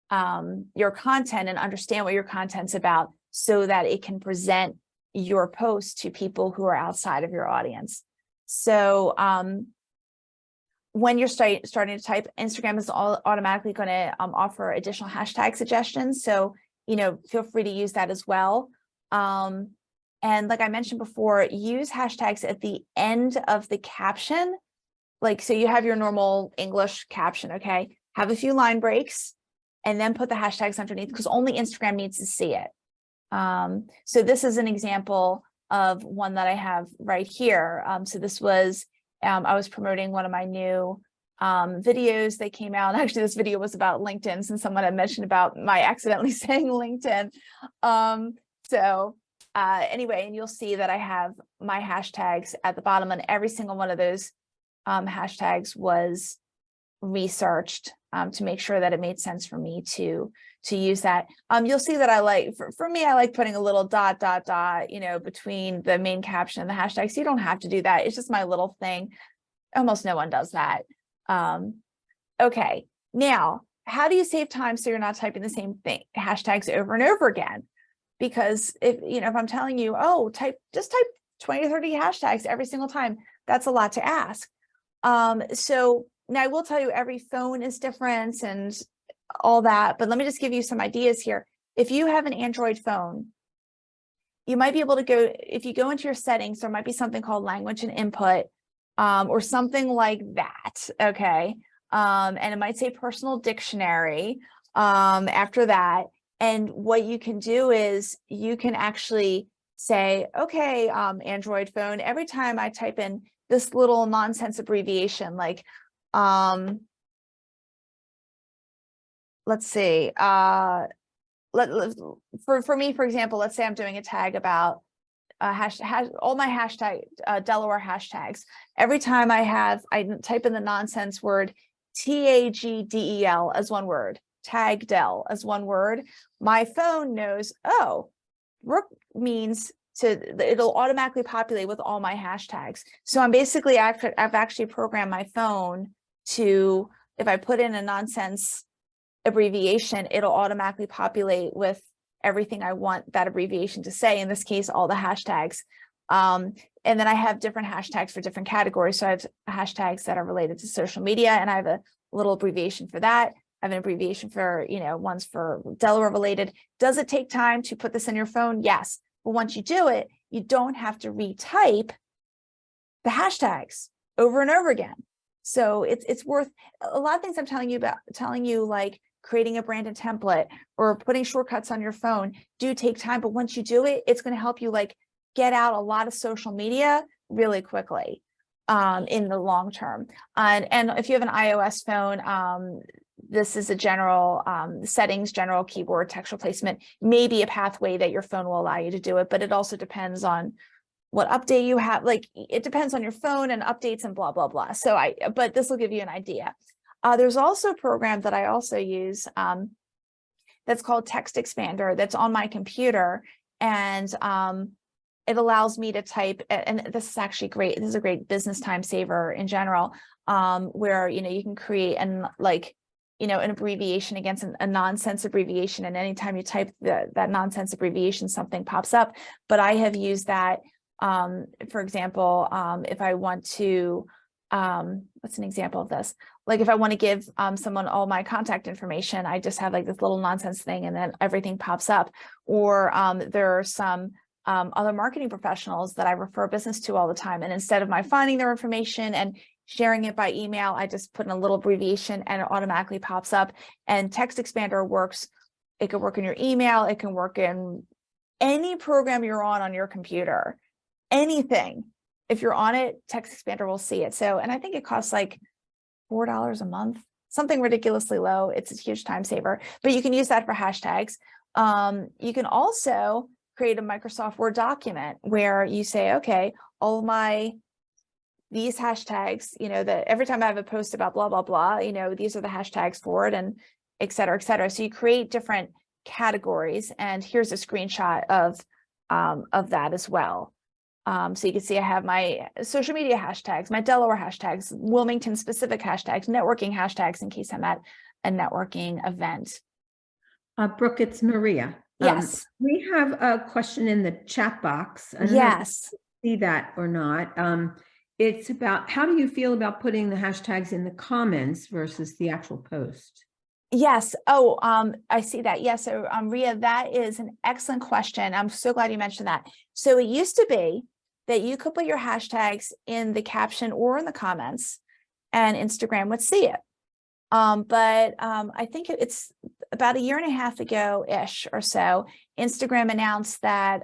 content and understand what your content's about, so that it can present your post to people who are outside of your audience. So when you're starting to type, Instagram is automatically going to offer additional hashtag suggestions. So, feel free to use that as well. And like I mentioned before, use hashtags at the end of the caption. Like, so you have your normal English caption, okay? Have a few line breaks and then put the hashtags underneath, because only Instagram needs to see it. So this is an example of one that I have right here. So this was, I was promoting one of my new videos that came out. Actually, this video was about LinkedIn, since someone had mentioned about my accidentally saying LinkedIn. Anyway, and you'll see that I have my hashtags at the bottom, and every single one of those hashtags was researched to make sure that it made sense for me to use that. You'll see that I like, for me, I like putting a little dot, between the main caption and the hashtag. So you don't have to do that. It's just my little thing. Almost no one does that. Okay, now, how do you save time so you're not typing the same hashtags over and over again? Because if I'm telling you, just type 20 to 30 hashtags every single time, that's a lot to ask. So now I will tell you, every phone is different and all that, but let me just give you some ideas here. If you have an Android phone, you might be able to go, if you go into your settings, there might be something called language and input, or something like that. Okay. And it might say personal dictionary after that. And what you can do is you can actually say, okay, Android phone, every time I type in this little nonsense abbreviation, like, let's see, for me, for example, let's say I'm doing a tag about all my hashtag Delaware hashtags. Every time I type in the nonsense word TAGDEL as one word, tag Del as one word, my phone knows, oh, Brooke means it'll automatically populate with all my hashtags. So I'm basically, I've actually programmed my phone to if I put in a nonsense abbreviation, it'll automatically populate with everything I want that abbreviation to say, in this case, all the hashtags. And then I have different hashtags for different categories. So I have hashtags that are related to social media, and I have a little abbreviation for that. I have an abbreviation for, ones for Delaware related. Does it take time to put this in your phone? Yes. But once you do it, you don't have to retype the hashtags over and over again. So it's worth a lot of things I'm telling you, like creating a branded template or putting shortcuts on your phone do take time. But once you do it, it's going to help you like get out a lot of social media really quickly in the long term. And if you have an iOS phone, this is a general settings, general keyboard textual placement, maybe a pathway that your phone will allow you to do it, but it also depends on what update you have. Like it depends on your phone and updates and blah, blah, blah. But this will give you an idea. There's also a program that I also use that's called Text Expander that's on my computer. And it allows me to type, and this is actually great. This is a great business time saver in general, where, you can create an abbreviation against a nonsense abbreviation. And anytime you type that nonsense abbreviation, something pops up. But I have used that, for example, if I want to, what's an example of this? Like if I want to give someone all my contact information, I just have like this little nonsense thing and then everything pops up. Or there are some other marketing professionals that I refer business to all the time. And instead of my finding their information and sharing it by email, I just put in a little abbreviation and it automatically pops up. And Text Expander works. It can work in your email. It can work in any program you're on your computer, anything. If you're on it, Text Expander will see it. So, and I think it costs like $4 a month, something ridiculously low. It's a huge time saver, but you can use that for hashtags. You can also create a Microsoft Word document where you say, okay, all of these hashtags, that every time I have a post about blah, blah, blah, these are the hashtags for it, and et cetera, et cetera. So you create different categories, and here's a screenshot of that as well. So you can see I have my social media hashtags, my Delaware hashtags, Wilmington specific hashtags, networking hashtags in case I'm at a networking event. Brooke, it's Maria. Yes. We have a question in the chat box. I don't know if Yes. you see that or not. It's about, how do you feel about putting the hashtags in the comments versus the actual post? Yes. Oh, I see that. Yes. So, Ria, that is an excellent question. I'm so glad you mentioned that. So it used to be that you could put your hashtags in the caption or in the comments and Instagram would see it. But I think it's about a year and a half ago-ish or so, Instagram announced that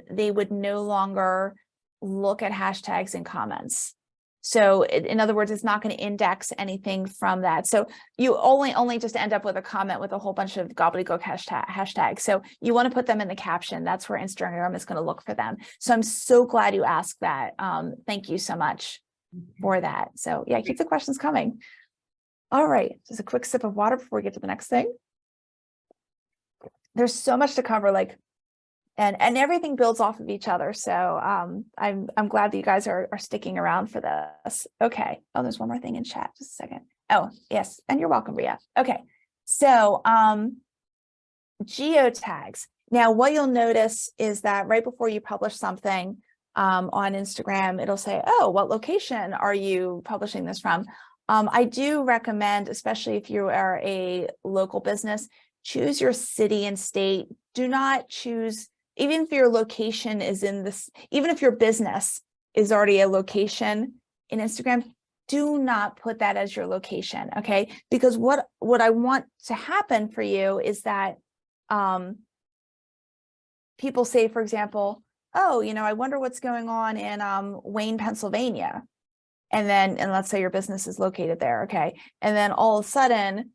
they would no longer look at hashtags in comments. So in other words, it's not going to index anything from that. So you only just end up with a comment with a whole bunch of gobbledygook hashtags. So you want to put them in the caption. That's where Instagram is going to look for them. So I'm so glad you asked that. Thank you so much for that. So yeah, keep the questions coming. All right, just a quick sip of water before we get to the next thing. There's so much to cover, and everything builds off of each other. So I'm glad that you guys are sticking around for this. Okay. Oh, there's one more thing in chat. Just a second. Oh, yes. And you're welcome, Ria. Okay. So geotags. Now, what you'll notice is that right before you publish something on Instagram, it'll say, oh, what location are you publishing this from? I do recommend, especially if you are a local business, choose your city and state. Do not choose, even if your location is in this, even if your business is already a location in Instagram, do not put that as your location, okay? Because what I want to happen for you is that people say, for example, oh, I wonder what's going on in Wayne, Pennsylvania. And let's say your business is located there, okay? And then all of a sudden,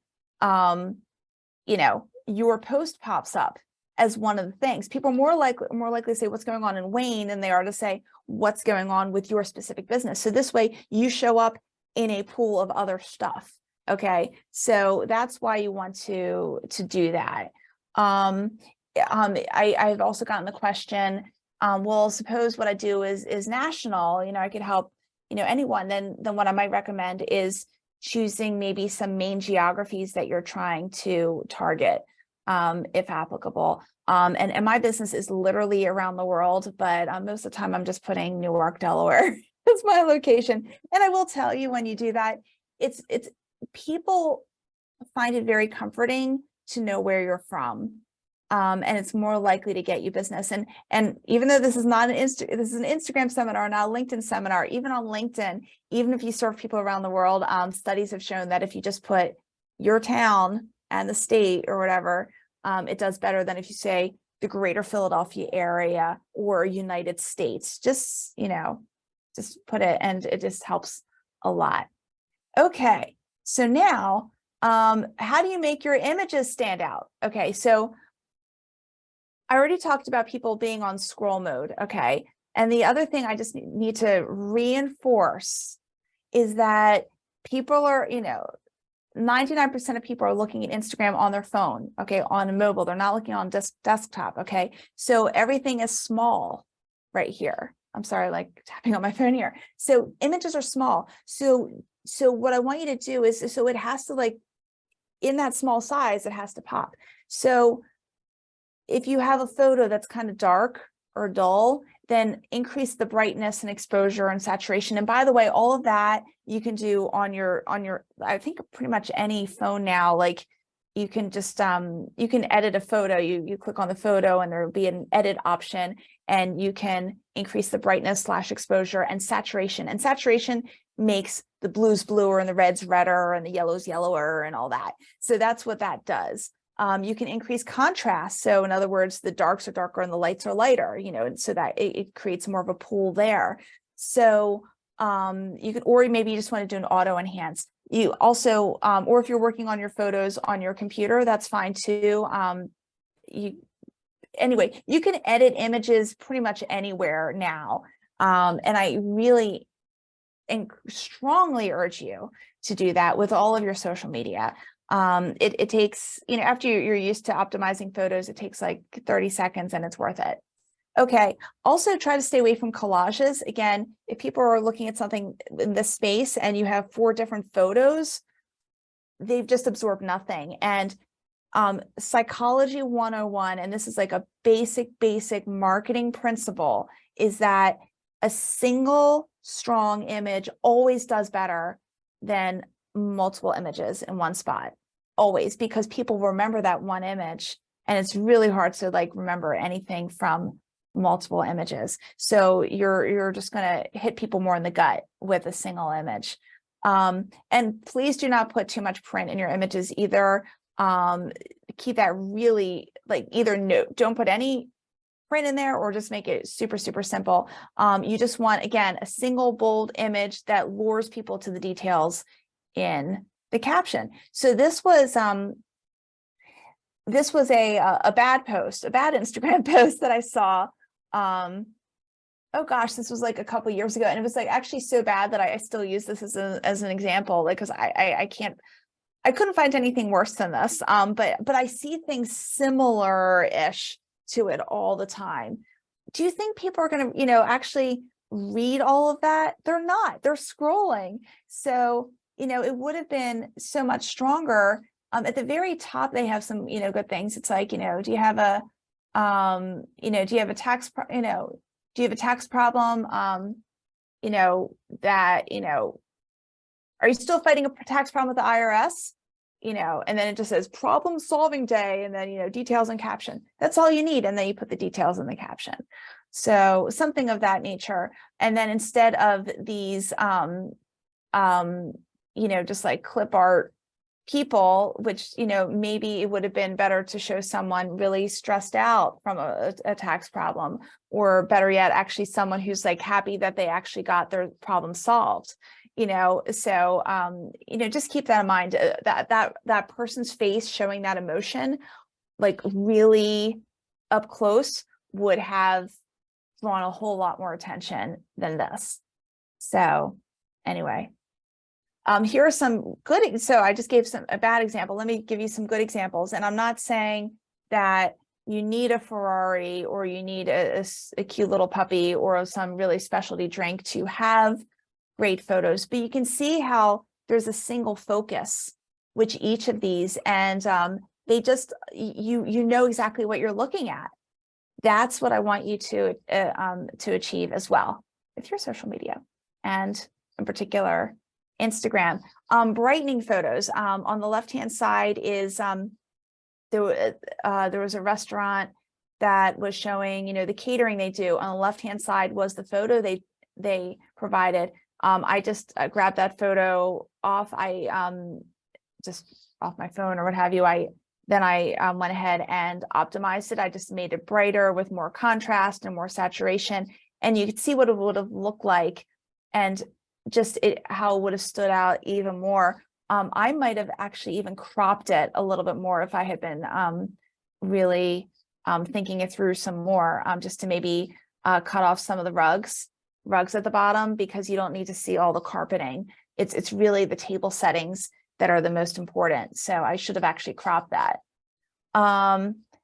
your post pops up as one of the things. People are more likely to say what's going on in Wayne than they are to say what's going on with your specific business. So this way you show up in a pool of other stuff, okay? So that's why you want to do that. I've also gotten the question, well, suppose what I do is national, I could help anyone, then what I might recommend is choosing maybe some main geographies that you're trying to target, if applicable. And my business is literally around the world, but most of the time I'm just putting Newark, Delaware as my location. And I will tell you, when you do that, it's people find it very comforting to know where you're from. And it's more likely to get you business. And even though this is not this is an Instagram seminar, not a LinkedIn seminar, even on LinkedIn, even if you serve people around the world, studies have shown that if you just put your town and the state or whatever, it does better than if you say the greater Philadelphia area or United States. Just, just put it, and it just helps a lot. Okay, so now, how do you make your images stand out? Okay, so I already talked about people being on scroll mode, okay? And the other thing I just need to reinforce is that people are, 99% of people are looking at Instagram on their phone, okay, on a mobile. They're not looking on desktop, okay? So everything is small right here. I'm sorry, like tapping on my phone here. So images are small. So what I want you to do is, so it has to, like, in that small size, it has to pop. So if you have a photo that's kind of dark or dull, then increase the brightness and exposure and saturation. And by the way, all of that you can do on your, I think pretty much any phone now. Like, you can just, you can edit a photo. You click on the photo and there'll be an edit option, and you can increase the brightness / exposure and saturation. And saturation makes the blues bluer and the reds redder and the yellows yellower and all that. So that's what that does. You can increase contrast. So in other words, the darks are darker and the lights are lighter, and so that it creates more of a pool there. So you can, or maybe you just want to do an auto enhance. You also, or if you're working on your photos on your computer, that's fine too. Anyway, you can edit images pretty much anywhere now. And I really strongly urge you to do that with all of your social media. It takes, after you're used to optimizing photos, it takes like 30 seconds and it's worth it. Okay. Also try to stay away from collages. Again, if people are looking at something in this space and you have 4 different photos, they've just absorbed nothing. And psychology 101, and this is like a basic marketing principle, is that a single strong image always does better than multiple images in one spot, always, because people remember that one image, and it's really hard to like remember anything from multiple images. So you're just going to hit people more in the gut with a single image. And please do not put too much print in your images either. Keep that really, like, either don't put any print in there or just make it super simple. You just want, again, a single bold image that lures people to the details in the caption. So this was a bad post, a bad Instagram post that I saw. Oh gosh, this was like a couple years ago, and it was like actually so bad that I still use this as an example, like, because I couldn't find anything worse than this. But I see things similar-ish to it all the time. Do you think people are going to, actually read all of that? They're not. They're scrolling. So, it would have been so much stronger. At the very top, they have some, good things. It's like, do you have a, do you have a tax, do you have a tax problem? Are you still fighting a tax problem with the IRS? And then it just says problem solving day, and then, details and caption. That's all you need. And then you put the details in the caption. So something of that nature. And then instead of these, just like clip art people, which, maybe it would have been better to show someone really stressed out from a tax problem, or better yet, actually someone who's like happy that they actually got their problem solved. So just keep that in mind, that person's face showing that emotion, like really up close, would have drawn a whole lot more attention than this. So anyway, here are some good, so I just gave a bad example. Let me give you some good examples. And I'm not saying that you need a Ferrari or you need a cute little puppy or some really specialty drink to have great photos, but you can see how there's a single focus which each of these, and they just, you know exactly what you're looking at. That's what I want you to achieve as well with your social media, and in particular, Instagram. Brightening photos. On the left-hand side is there was a restaurant that was showing, the catering they do. On the left-hand side was the photo they provided. I just grabbed that photo off. Just off my phone or what have you. Then I went ahead and optimized it. I just made it brighter with more contrast and more saturation, and you could see what it would have looked like, and just how it would have stood out even more. I might have actually even cropped it a little bit more if I had been really thinking it through some more, just to maybe cut off some of the rugs at the bottom, because you don't need to see all the carpeting. It's really the table settings that are the most important. So I should have actually cropped that.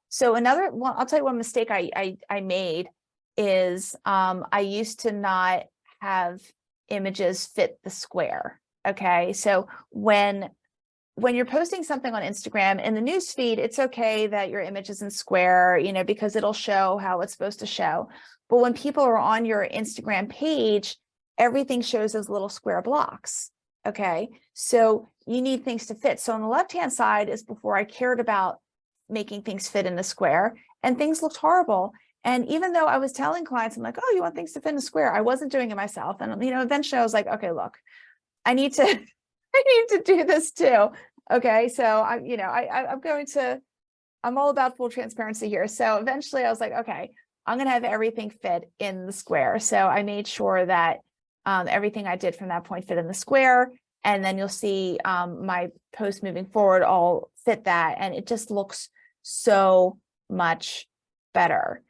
So another one, I'll tell you one mistake I made is I used to not have images fit the square. Okay, so when you're posting something on Instagram in the news feed, it's okay that your image is in square, because it'll show how it's supposed to show. But when people are on your Instagram page, everything shows as little square blocks. Okay, so you need things to fit. So on the left-hand side is before I cared about making things fit in the square, and things looked horrible. And even though I was telling clients, I'm like, oh, you want things to fit in a square, I wasn't doing it myself. And eventually I was like, okay, look, I need to do this too. Okay, so I'm all about full transparency here. So eventually I was like, okay, I'm gonna have everything fit in the square. So I made sure that everything I did from that point fit in the square, and then you'll see my post moving forward all fit that, and it just looks so much better.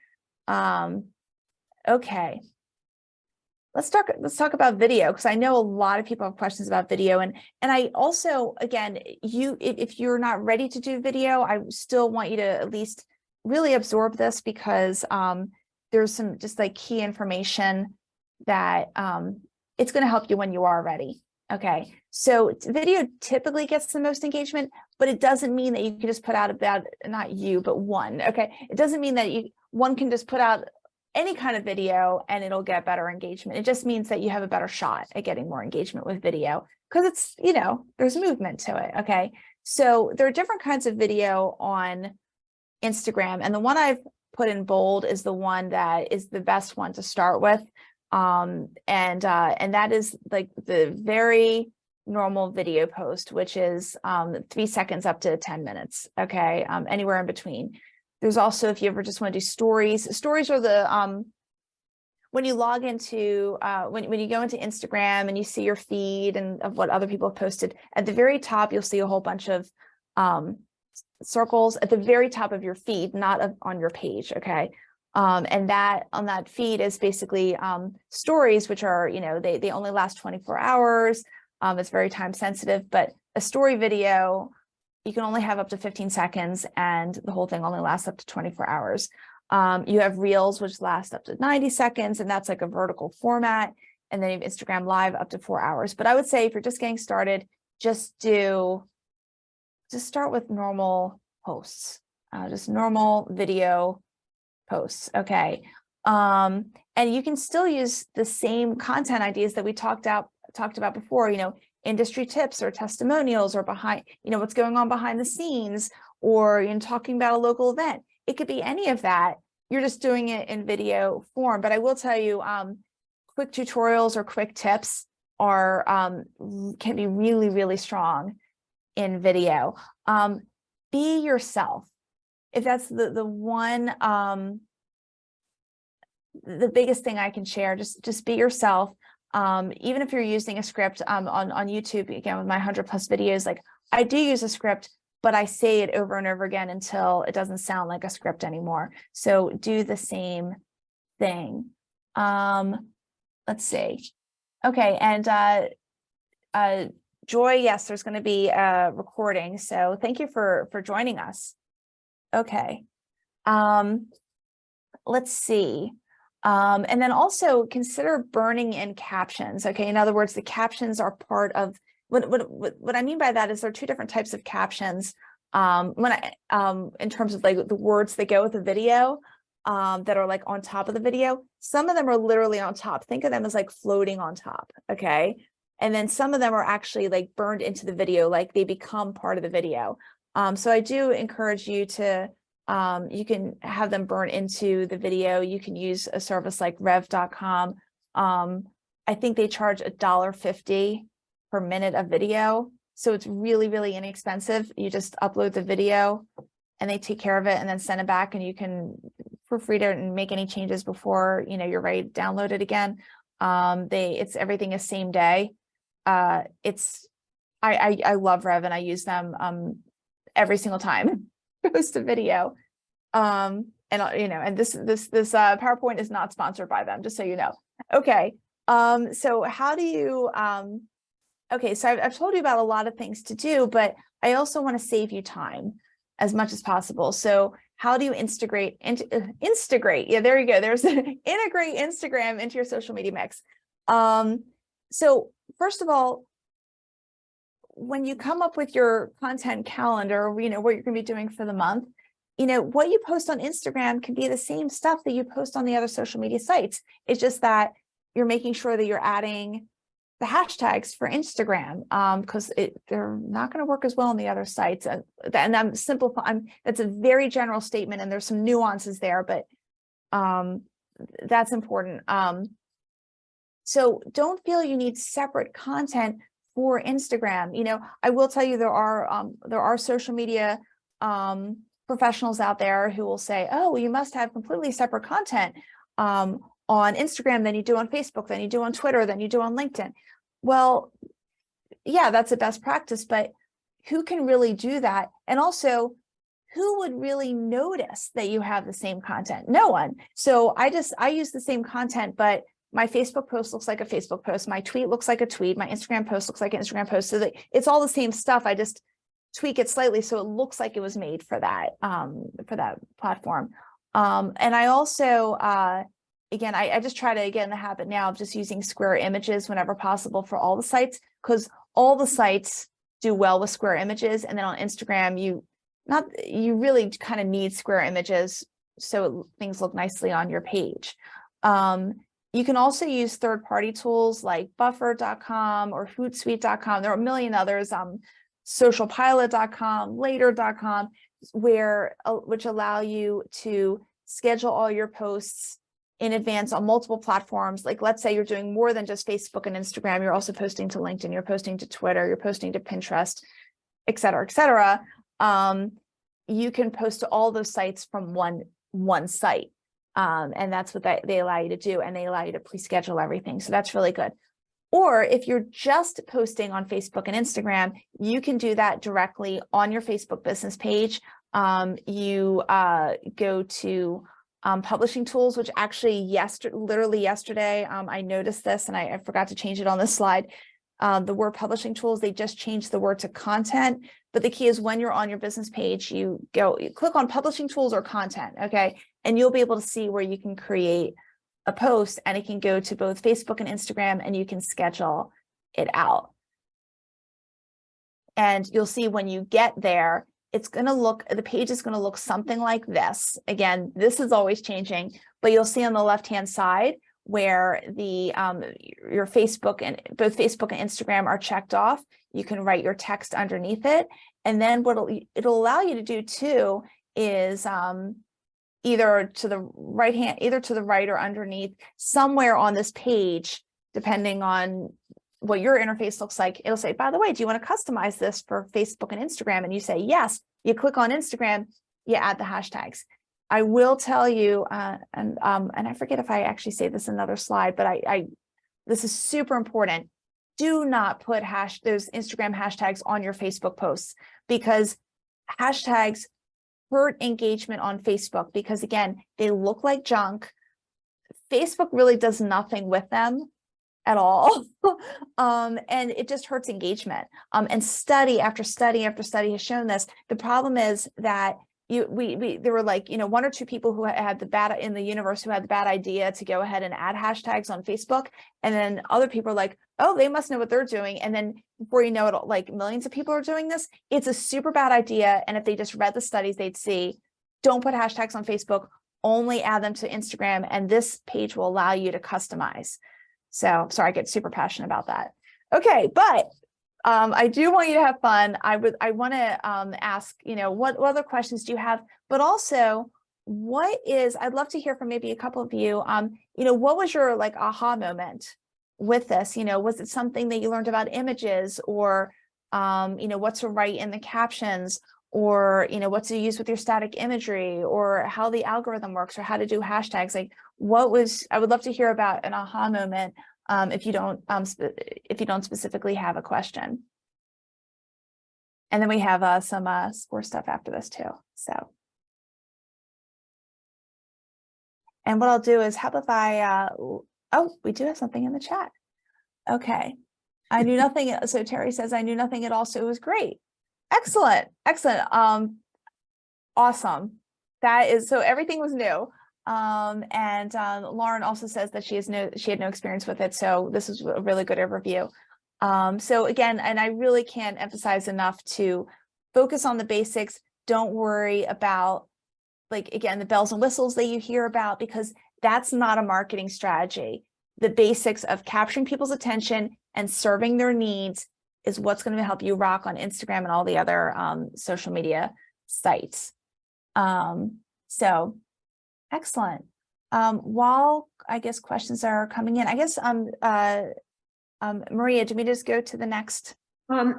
Okay, let's talk about video, because I know a lot of people have questions about video, and I also, again, if you're not ready to do video, I still want you to at least really absorb this, because there's some just like key information that it's going to help you when you are ready. Okay, so video typically gets the most engagement, but it doesn't mean that you can just put out about, not you, but one. Okay, it doesn't mean that one can just put out any kind of video and it'll get better engagement. It just means that you have a better shot at getting more engagement with video, because it's, there's movement to it. Okay, so there are different kinds of video on Instagram, and the one I've put in bold is the one that is the best one to start with. And that is like the very normal video post, which is 3 seconds up to 10 minutes. Okay, anywhere in between. There's also, if you ever just want to do stories, stories are the when you log into when you go into Instagram and you see your feed and of what other people have posted, at the very top you'll see a whole bunch of circles at the very top of your feed, not on your page. Okay. And that on that feed is basically stories, which are, they only last 24 hours. It's very time sensitive, but a story video, you can only have up to 15 seconds and the whole thing only lasts up to 24 hours. You have reels, which last up to 90 seconds, and that's like a vertical format. And then you have Instagram Live up to 4 hours. But I would say if you're just getting started, just start with normal posts, just normal video posts. Okay. And you can still use the same content ideas that we talked about before, industry tips or testimonials, or behind, what's going on behind the scenes, or talking about a local event. It could be any of that. You're just doing it in video form. But I will tell you, quick tutorials or quick tips can be really, really strong in video. Be yourself. If that's the one, the biggest thing I can share, just be yourself. Even if you're using a script on YouTube, again, with my 100+ videos, like I do use a script, but I say it over and over again until it doesn't sound like a script anymore. So do the same thing. Let's see. Okay, and Joy, yes, there's going to be a recording. So thank you for joining us. Okay. Let's see. And then also consider burning in captions. Okay. In other words, the captions are part of what I mean by that is there are two different types of captions. In terms of like the words that go with the video, that are like on top of the video, some of them are literally on top. Think of them as like floating on top. Okay. And then some of them are actually like burned into the video, like they become part of the video. So I do encourage you to, you can have them burn into the video. You can use a service like rev.com. I think they charge $1.50 per minute of video. So it's really, really inexpensive. You just upload the video and they take care of it and then send it back, and you can for free to make any changes before, you know, you're ready to download it again. Everything is same day. I love Rev, and I use them every single time I post a video. And you know, and this PowerPoint is not sponsored by them, just so you know. Okay. So how do you okay, so I've told you about a lot of things to do, but I also want to save you time as much as possible. So how do you integrate? Yeah, there you go. There's integrate Instagram into your social media mix. So first of all, when you come up with your content calendar, you know, what you're going to be doing for the month, you know, what you post on Instagram can be the same stuff that you post on the other social media sites. It's just that you're making sure that you're adding the hashtags for Instagram, because they're not going to work as well on the other sites. And I'm simplifying. That's a very general statement, and there's some nuances there, but that's important. So don't feel you need separate content for Instagram. You know, I will tell you there are social media professionals out there who will say, oh, well, you must have completely separate content on Instagram than you do on Facebook, than you do on Twitter, than you do on LinkedIn. Well, yeah, that's a best practice, but who can really do that? And also, who would really notice that you have the same content? No one. So I use the same content, but my Facebook post looks like a Facebook post. My tweet looks like a tweet. My Instagram post looks like an Instagram post. So that it's all the same stuff. I just tweak it slightly so it looks like it was made for that platform. And I also, again, I just try to get in the habit now of just using square images whenever possible for all the sites, because all the sites do well with square images. And then on Instagram, you really kind of need square images so things look nicely on your page. You can also use third-party tools like buffer.com or hootsuite.com. There are a million others, socialpilot.com, later.com, which allow you to schedule all your posts in advance on multiple platforms. Like, let's say you're doing more than just Facebook and Instagram. You're also posting to LinkedIn, you're posting to Twitter, you're posting to Pinterest, et cetera, et cetera. You can post to all those sites from one site. And that's what they allow you to do. And they allow you to pre-schedule everything. So that's really good. Or if you're just posting on Facebook and Instagram, you can do that directly on your Facebook business page. You go to publishing tools, which actually literally yesterday, I noticed this and I forgot to change it on this slide. The word publishing tools, they just changed the word to content. But the key is when you're on your business page, you click on publishing tools or content, okay? And you'll be able to see where you can create a post, and it can go to both Facebook and Instagram, and you can schedule it out. And you'll see when you get there, the page is going to look something like this. Again, this is always changing, but you'll see on the left-hand side where your Facebook and both Facebook and Instagram are checked off. You can write your text underneath it. And then what it'll allow you to do too is either to the right or underneath, somewhere on this page, depending on what your interface looks like, it'll say, by the way, do you want to customize this for Facebook and Instagram? And you say, yes. You click on Instagram, you add the hashtags. I will tell you, and I forget if I actually say this in another slide, but this is super important. Do not put those Instagram hashtags on your Facebook posts, because hashtags hurt engagement on Facebook, because again, they look like junk. Facebook really does nothing with them at all. And it just hurts engagement. And study after study after study has shown this. The problem is that there were like, one or two people who had the bad in the universe who had the bad idea to go ahead and add hashtags on Facebook. And then other people are like, oh, they must know what they're doing. And then before you know it, like millions of people are doing this. It's a super bad idea. And if they just read the studies, they'd see, don't put hashtags on Facebook, only add them to Instagram. And this page will allow you to customize. So sorry, I get super passionate about that. Okay, but I do want you to have fun. I want to ask, what other questions do you have? But also, I'd love to hear from maybe a couple of you. What was your like aha moment with this? Was it something that you learned about images, or what to write in the captions, or what to use with your static imagery, or how the algorithm works, or how to do hashtags? Like, I would love to hear about an aha moment. If you don't specifically have a question. And then we have some score stuff after this too. So, and what I'll do is, how about if oh, we do have something in the chat. Okay. I knew nothing. So Terry says, I knew nothing at all. So it was great. Excellent. Excellent. Awesome. That is, so everything was new. And Lauren also says that she had no experience with it. So this is a really good overview. So again, and I really can't emphasize enough to focus on the basics. Don't worry about, like, again, the bells and whistles that you hear about, because that's not a marketing strategy. The basics of capturing people's attention and serving their needs is what's going to help you rock on Instagram and all the other social media sites. So excellent. While I guess questions are coming in, I guess Maria, do we just go to the next?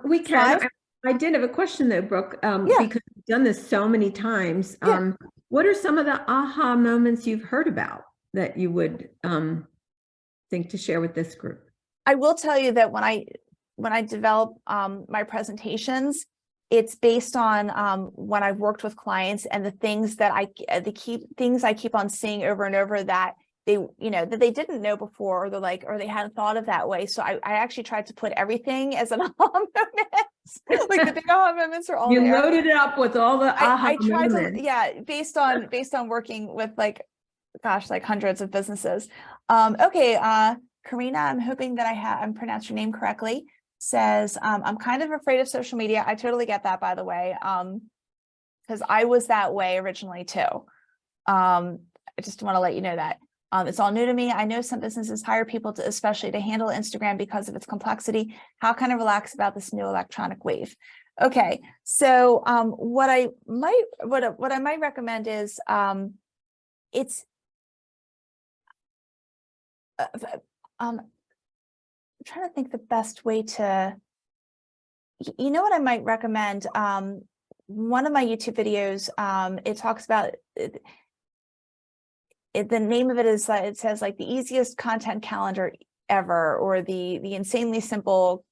We can. slide? I did have a question though, Brooke, Yeah. because we've done this so many times. Yeah. What are some of the aha moments you've heard about that you would think to share with this group? I will tell you that when I develop my presentations, it's based on when I've worked with clients and the things that I keep on seeing over and over that they, that they didn't know before, or they're like, or they hadn't thought of that way. So I actually tried to put everything as an aha moment. Like the big aha moments are all You there. loaded it up with all the aha I tried to, moments. yeah, based on working with like hundreds of businesses. Okay, Karina, I'm hoping that I'm pronounced your name correctly. Says, I'm kind of afraid of social media. I totally get that, by the way, because I was that way originally too. I just want to let you know that. It's all new to me. I know some businesses hire people especially to handle Instagram because of its complexity. How can I relax about this new electronic wave? Okay, so what I might recommend is I'm trying to think the best way to, what I might recommend. One of my YouTube videos, it talks about the name of it is, it says like the easiest content calendar ever, or the insanely simple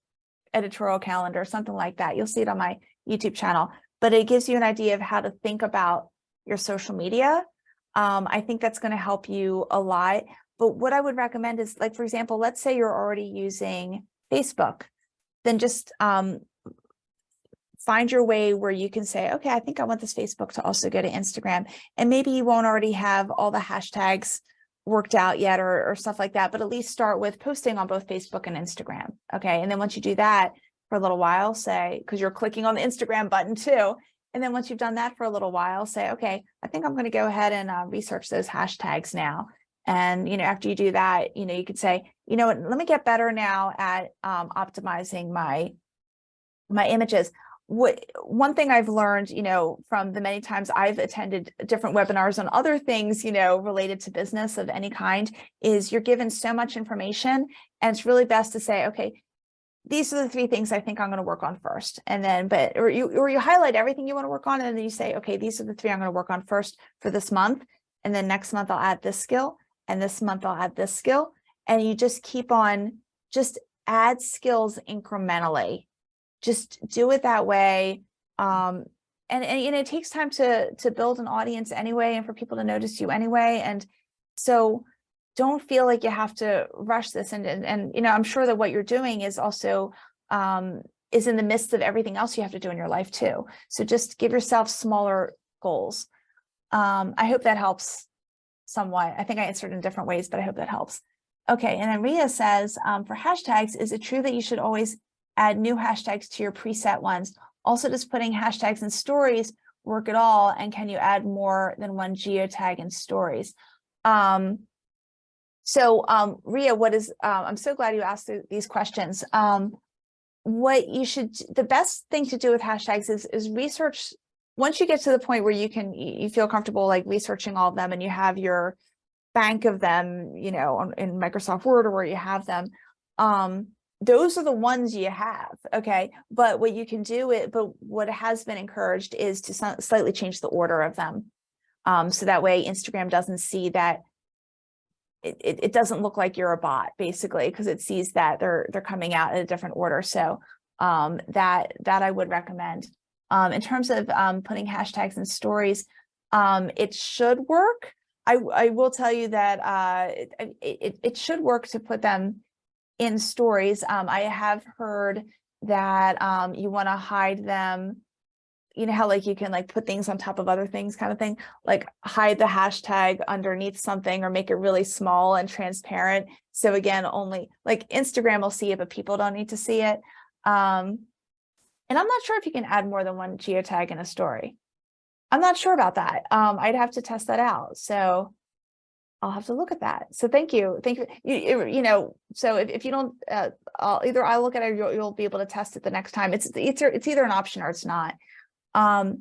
editorial calendar, something like that. You'll see it on my YouTube channel, but it gives you an idea of how to think about your social media. I think that's going to help you a lot. But what I would recommend is, like, for example, let's say you're already using Facebook, then just find your way where you can say, okay, I think I want this Facebook to also go to Instagram. And maybe you won't already have all the hashtags worked out yet, or stuff like that, but at least start with posting on both Facebook and Instagram. Okay. And then once you do that for a little while, say, because you're clicking on the Instagram button too. And then once you've done that for a little while, say, okay, I think I'm going to go ahead and research those hashtags now. And, after you do that, you could say, let me get better now at optimizing my images. One thing I've learned, from the many times I've attended different webinars on other things, related to business of any kind, is you're given so much information, and it's really best to say, okay, these are the 3 things I think I'm going to work on first. And then, or you highlight everything you want to work on, and then you say, okay, these are the 3 I'm going to work on first for this month. And then next month I'll add this skill. And this month I'll add this skill. And you just keep on, just add skills incrementally. Just do it that way. And it takes time to build an audience anyway, and for people to notice you anyway. And so don't feel like you have to rush this. And I'm sure that what you're doing is also is in the midst of everything else you have to do in your life too. So just give yourself smaller goals. I hope that helps somewhat. I think I answered in different ways, but I hope that helps. Okay, and then Ria says, for hashtags, is it true that you should always add new hashtags to your preset ones? Also, does putting hashtags in stories work at all? And can you add more than one geotag in stories? Ria, I'm so glad you asked these questions. The best thing to do with hashtags is research. Once you get to the point where you feel comfortable like researching all of them and you have your bank of them, in Microsoft Word or where you have them, those are the ones you have. Okay. But what you can do what has been encouraged is to slightly change the order of them. So that way Instagram doesn't see that it doesn't look like you're a bot, basically, because it sees that they're coming out in a different order. So that I would recommend. In terms of putting hashtags in stories, it should work. I will tell you that it should work to put them in stories. I have heard that you want to hide them. You know how like you can like put things on top of other things kind of thing, like hide the hashtag underneath something or make it really small and transparent. So again, only like Instagram will see it, but people don't need to see it. And I'm not sure if you can add more than one geotag in a story. I'm not sure about that. I'd have to test that out. So I'll have to look at that. So thank you. So if you don't, I'll look at it, or you'll be able to test it the next time. It's either an option or it's not. And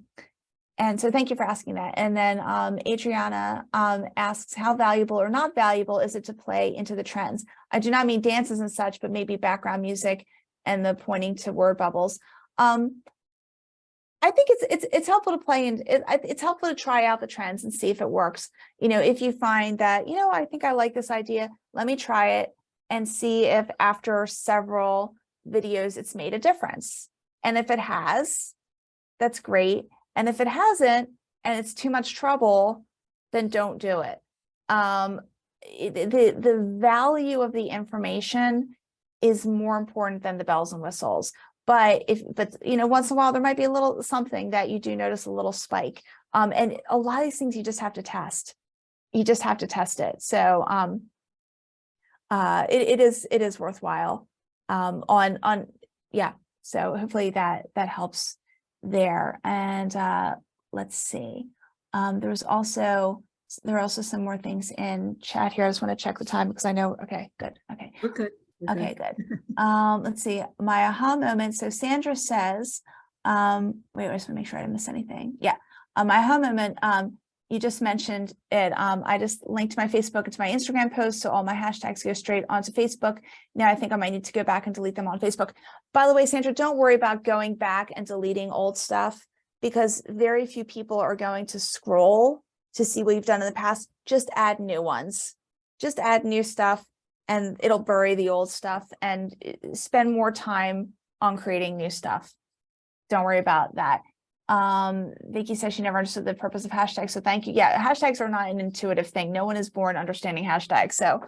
so thank you for asking that. And then Adriana asks, how valuable or not valuable is it to play into the trends? I do not mean dances and such, but maybe background music and the pointing to word bubbles. I think it's helpful to play and it's helpful to try out the trends and see if it works. If you find that, I think I like this idea, let me try it and see if after several videos, it's made a difference. And if it has, that's great. And if it hasn't, and it's too much trouble, then don't do it. The value of the information is more important than the bells and whistles. But once in a while, there might be a little something that you do notice a little spike. And a lot of these things you just have to test. You just have to test it. So it is worthwhile. So hopefully that helps there. And let's see. There are also some more things in chat here. I just want to check the time because I know. Okay, good. Okay. We're good. Okay, good. Let's see. My aha moment. So Sandra says, wait, I just want to make sure I didn't miss anything. Yeah. My aha moment, you just mentioned it. I just linked my Facebook into my Instagram post. So all my hashtags go straight onto Facebook. Now I think I might need to go back and delete them on Facebook. By the way, Sandra, don't worry about going back and deleting old stuff because very few people are going to scroll to see what you've done in the past. Just add new ones. Just add new stuff. And it'll bury the old stuff and spend more time on creating new stuff. Don't worry about that. Vicky says she never understood the purpose of hashtags. So thank you. Yeah, hashtags are not an intuitive thing. No one is born understanding hashtags. So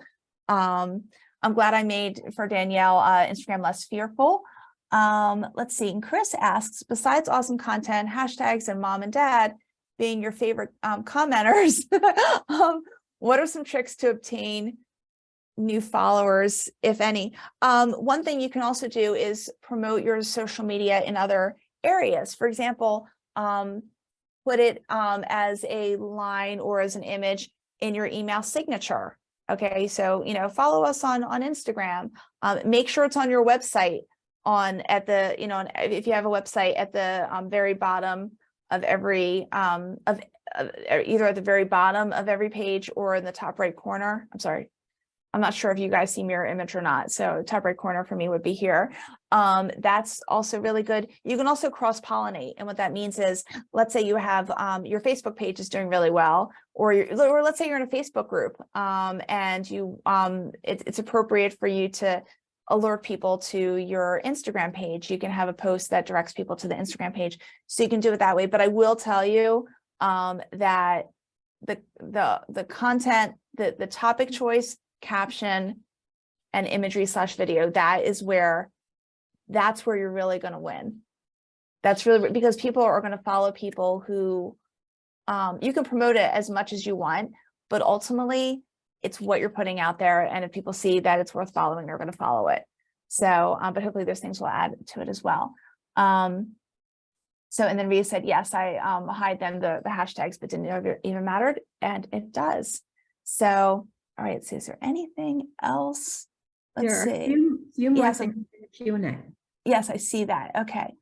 I'm glad I made for Danielle Instagram less fearful. Let's see. And Chris asks, besides awesome content, hashtags and mom and dad being your favorite commenters, what are some tricks to obtain new followers, if any? One thing you can also do is promote your social media in other areas. For example, put it as a line or as an image in your email signature. Okay, so follow us on Instagram. Make sure it's on your website. If you have a website, at the very bottom of every either at the very bottom of every page or in the top right corner. I'm sorry. I'm not sure if you guys see mirror image or not. So top right corner for me would be here. That's also really good. You can also cross-pollinate. And what that means is, let's say you have your Facebook page is doing really well, or let's say you're in a Facebook group and it's appropriate for you to alert people to your Instagram page. You can have a post that directs people to the Instagram page. So you can do it that way. But I will tell you that the content, the topic choice, caption, and imagery / video, that's where you're really going to win. That's really because people are going to follow people who you can promote it as much as you want, but ultimately it's what you're putting out there. And if people see that it's worth following, they're going to follow it. So, but hopefully those things will add to it as well. So, and then Rhea said, yes, I hide them, the hashtags, but didn't know if it even mattered. And it does. So, all right, so is there anything else? Let's There are a see. few more Yes, things in the Q&A. Yes, I see that. Okay.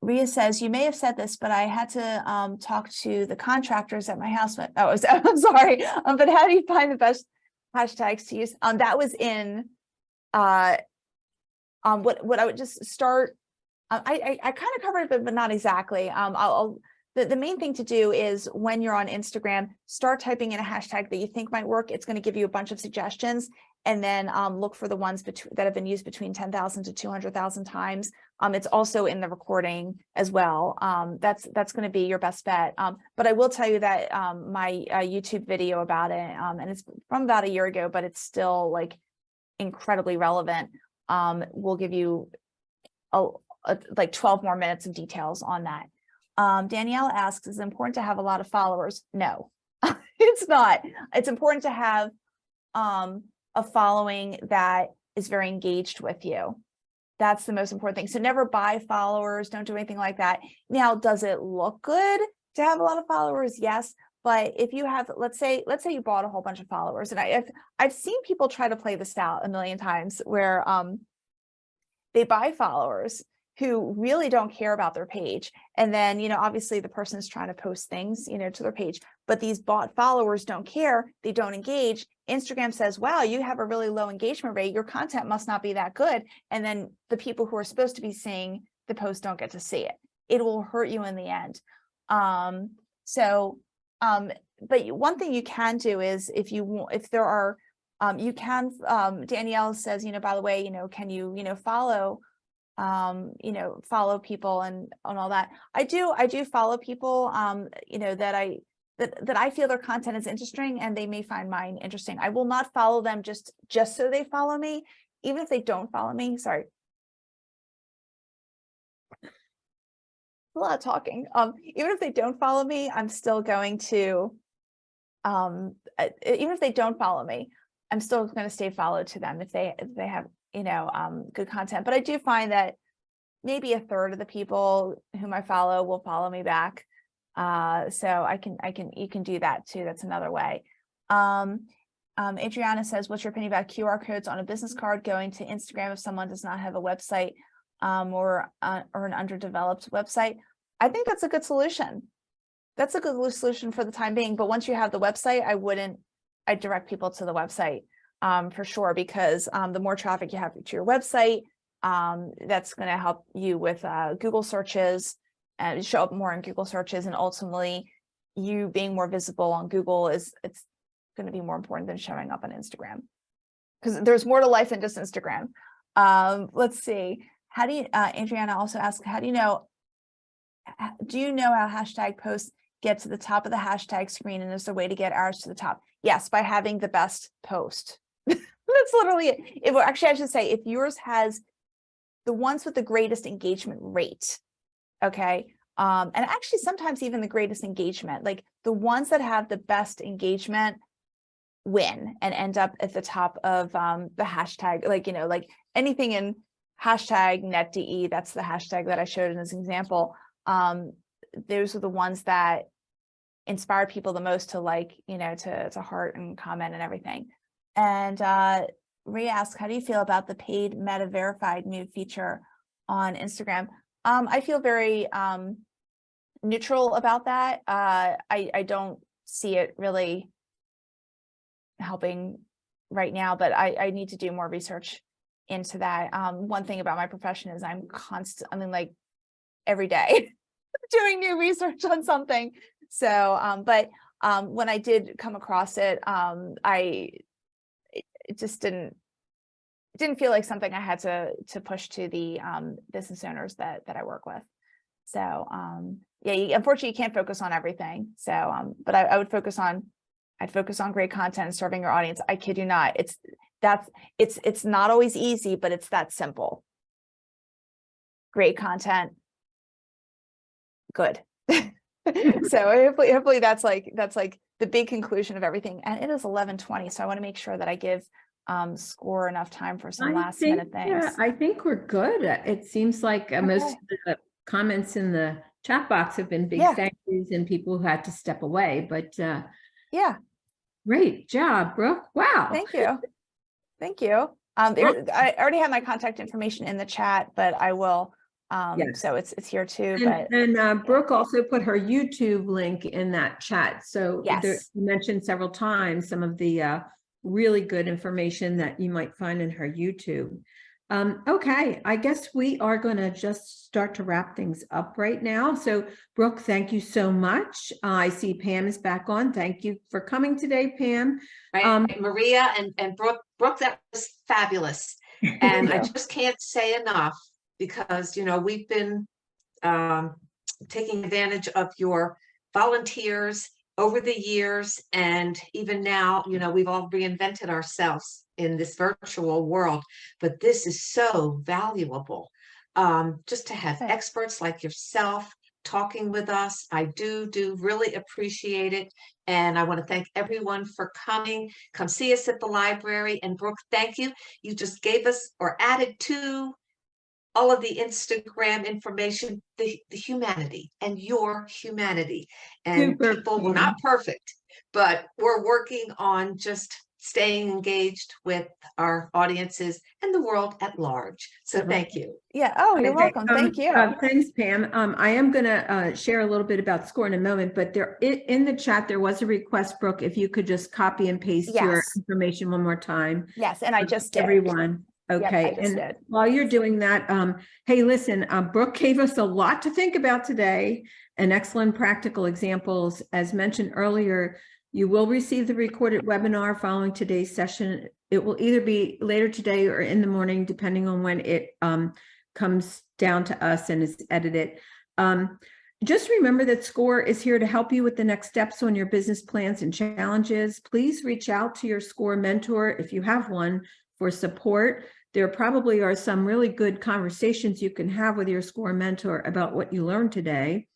Rhea says, you may have said this, but I had to talk to the contractors at my house. Oh, I'm sorry. But how do you find the best hashtags to use? That was in what I would just start. I kind of covered it, but not exactly. The main thing to do is when you're on Instagram, start typing in a hashtag that you think might work. It's going to give you a bunch of suggestions, and then look for the ones that have been used between 10,000 to 200,000 times. It's also in the recording as well. That's going to be your best bet. But I will tell you that my YouTube video about it, and it's from about a year ago, but it's still like incredibly relevant. Will give you like 12 more minutes of details on that. Danielle asks, is it important to have a lot of followers? No, it's not. It's important to have a following that is very engaged with you. That's the most important thing. So never buy followers. Don't do anything like that. Now, does it look good to have a lot of followers? Yes. But if you have, let's say you bought a whole bunch of followers, and I've seen people try to play this out a million times where they buy followers who really don't care about their page. And then, obviously the person's trying to post things, to their page, but these bought followers don't care. They don't engage. Instagram says, wow, you have a really low engagement rate. Your content must not be that good. And then the people who are supposed to be seeing the post don't get to see it. It will hurt you in the end. But one thing you can do is if there are, you can, Danielle says, by the way, can you, follow, follow people and all that. I do follow people, that I feel their content is interesting and they may find mine interesting. I will not follow them just so they follow me, even if they don't follow me. Sorry. A lot of talking. Even if they don't follow me, I'm still going to, even if they don't follow me, I'm still going to stay followed to them if they have, good content. But I do find that maybe a third of the people whom I follow will follow me back. So you can do that too. That's another way. Adriana says, what's your opinion about QR codes on a business card going to Instagram if someone does not have a website, or an underdeveloped website? I think that's a good solution. That's a good solution for the time being. But once you have the website, I'd direct people to the website, for sure, because the more traffic you have to your website, that's going to help you with Google searches, and show up more in Google searches, and ultimately you being more visible on Google it's going to be more important than showing up on Instagram, because there's more to life than just Instagram. Let's see. How do you, Adriana also asks, do you know how hashtag posts get to the top of the hashtag screen, and is there a way to get ours to the top? Yes, by having the best post. That's literally it. Actually, I should say, if yours has the ones with the greatest engagement rate, okay, and actually sometimes even the greatest engagement, like the ones that have the best engagement win and end up at the top of the hashtag, like anything in hashtag NetDE, that's the hashtag that I showed as an example. Those are the ones that inspire people the most to to heart and comment and everything. And Rhea asks, how do you feel about the paid Meta verified new feature on Instagram? I feel very neutral about that. I don't see it really helping right now, but I need to do more research into that. One thing about my profession is I'm like every day doing new research on something. So, but when I did come across it, it just didn't feel like something I had to push to the business owners that I work with. So yeah, unfortunately you can't focus on everything. So but I'd focus on great content and serving your audience. I kid you not. It's not always easy, but it's that simple. Great content, good. So hopefully that's like the big conclusion of everything. And it is 11:20, so I want to make sure that I give SCORE enough time for some last minute things. I think we're good. It seems like most Okay. of the comments in the chat box have been big Yeah. thank yous and people who had to step away, but Yeah, great job, Brooke. Wow. thank you. Thank you. I already have my contact information in the chat, but I will, Yes. so it's here too, And Brooke also put her YouTube link in that chat. So Yes. you mentioned several times some of the really good information that you might find in her YouTube. Okay, I guess we are going to just start to wrap things up right now. So Brooke, thank you so much. I see Pam is back on. Thank you for coming today, Pam. Right, Maria and Brooke, that was fabulous. And I you. just can't say enough because, we've been taking advantage of your volunteers over the years. And even now, we've all reinvented ourselves in this virtual world, but this is so valuable. Just to have Thanks. experts like yourself talking with us. I do really appreciate it. And I want to thank everyone for coming. Come see us at the library. And Brooke, thank you. You just gave us or added to all of the Instagram information, the humanity and your humanity. And Super. people, we're not perfect, but we're working on just staying engaged with our audiences and the world at large. So thank you. Yeah. Oh, you're Okay, welcome. Thank you. Thanks, Pam. I am going to share a little bit about SCORE in a moment, but there in the chat, there was a request, Brooke, if you could just copy and paste your Yes. information one more time. Yes, and I just did. Everyone. Yep, Okay. I just did. While you're doing that, hey, listen, Brooke gave us a lot to think about today and excellent practical examples. As mentioned earlier, you will receive the recorded webinar following today's session. It will either be later today or in the morning, depending on when it comes down to us and is edited. Just remember that SCORE is here to help you with the next steps on your business plans and challenges. Please reach out to your SCORE mentor if you have one for support. There probably are some really good conversations you can have with your SCORE mentor about what you learned today.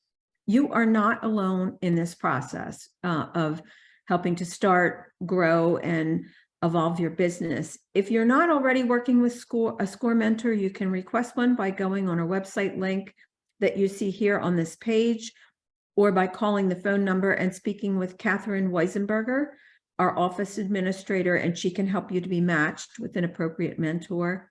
You are not alone in this process of helping to start, grow, and evolve your business. If you're not already working with a SCORE mentor, you can request one by going on our website link that you see here on this page, or by calling the phone number and speaking with Catherine Weisenberger, our office administrator, and she can help you to be matched with an appropriate mentor.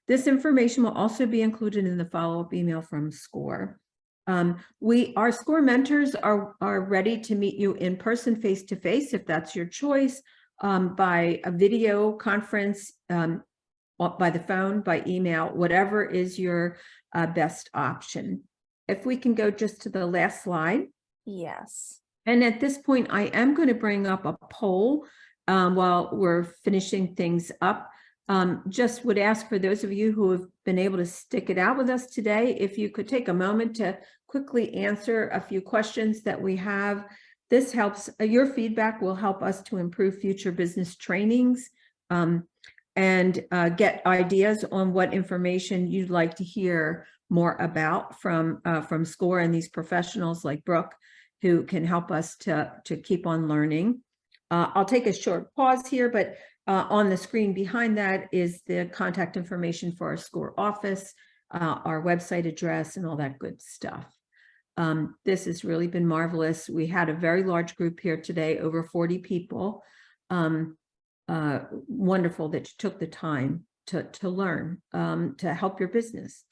This information will also be included in the follow-up email from SCORE. Our SCORE mentors are ready to meet you in person, face-to-face, if that's your choice, by a video conference, by the phone, by email, whatever is your best option. If we can go just to the last slide. Yes. And at this point, I am going to bring up a poll while we're finishing things up. Just would ask for those of you who have been able to stick it out with us today, if you could take a moment to quickly answer a few questions that we have. This helps, your feedback will help us to improve future business trainings and get ideas on what information you'd like to hear more about from SCORE and these professionals like Brooke, who can help us to keep on learning. I'll take a short pause here, but on the screen behind that is the contact information for our SCORE office, our website address, and all that good stuff. This has really been marvelous. We had a very large group here today, over 40 people. Wonderful that you took the time to learn, to help your business.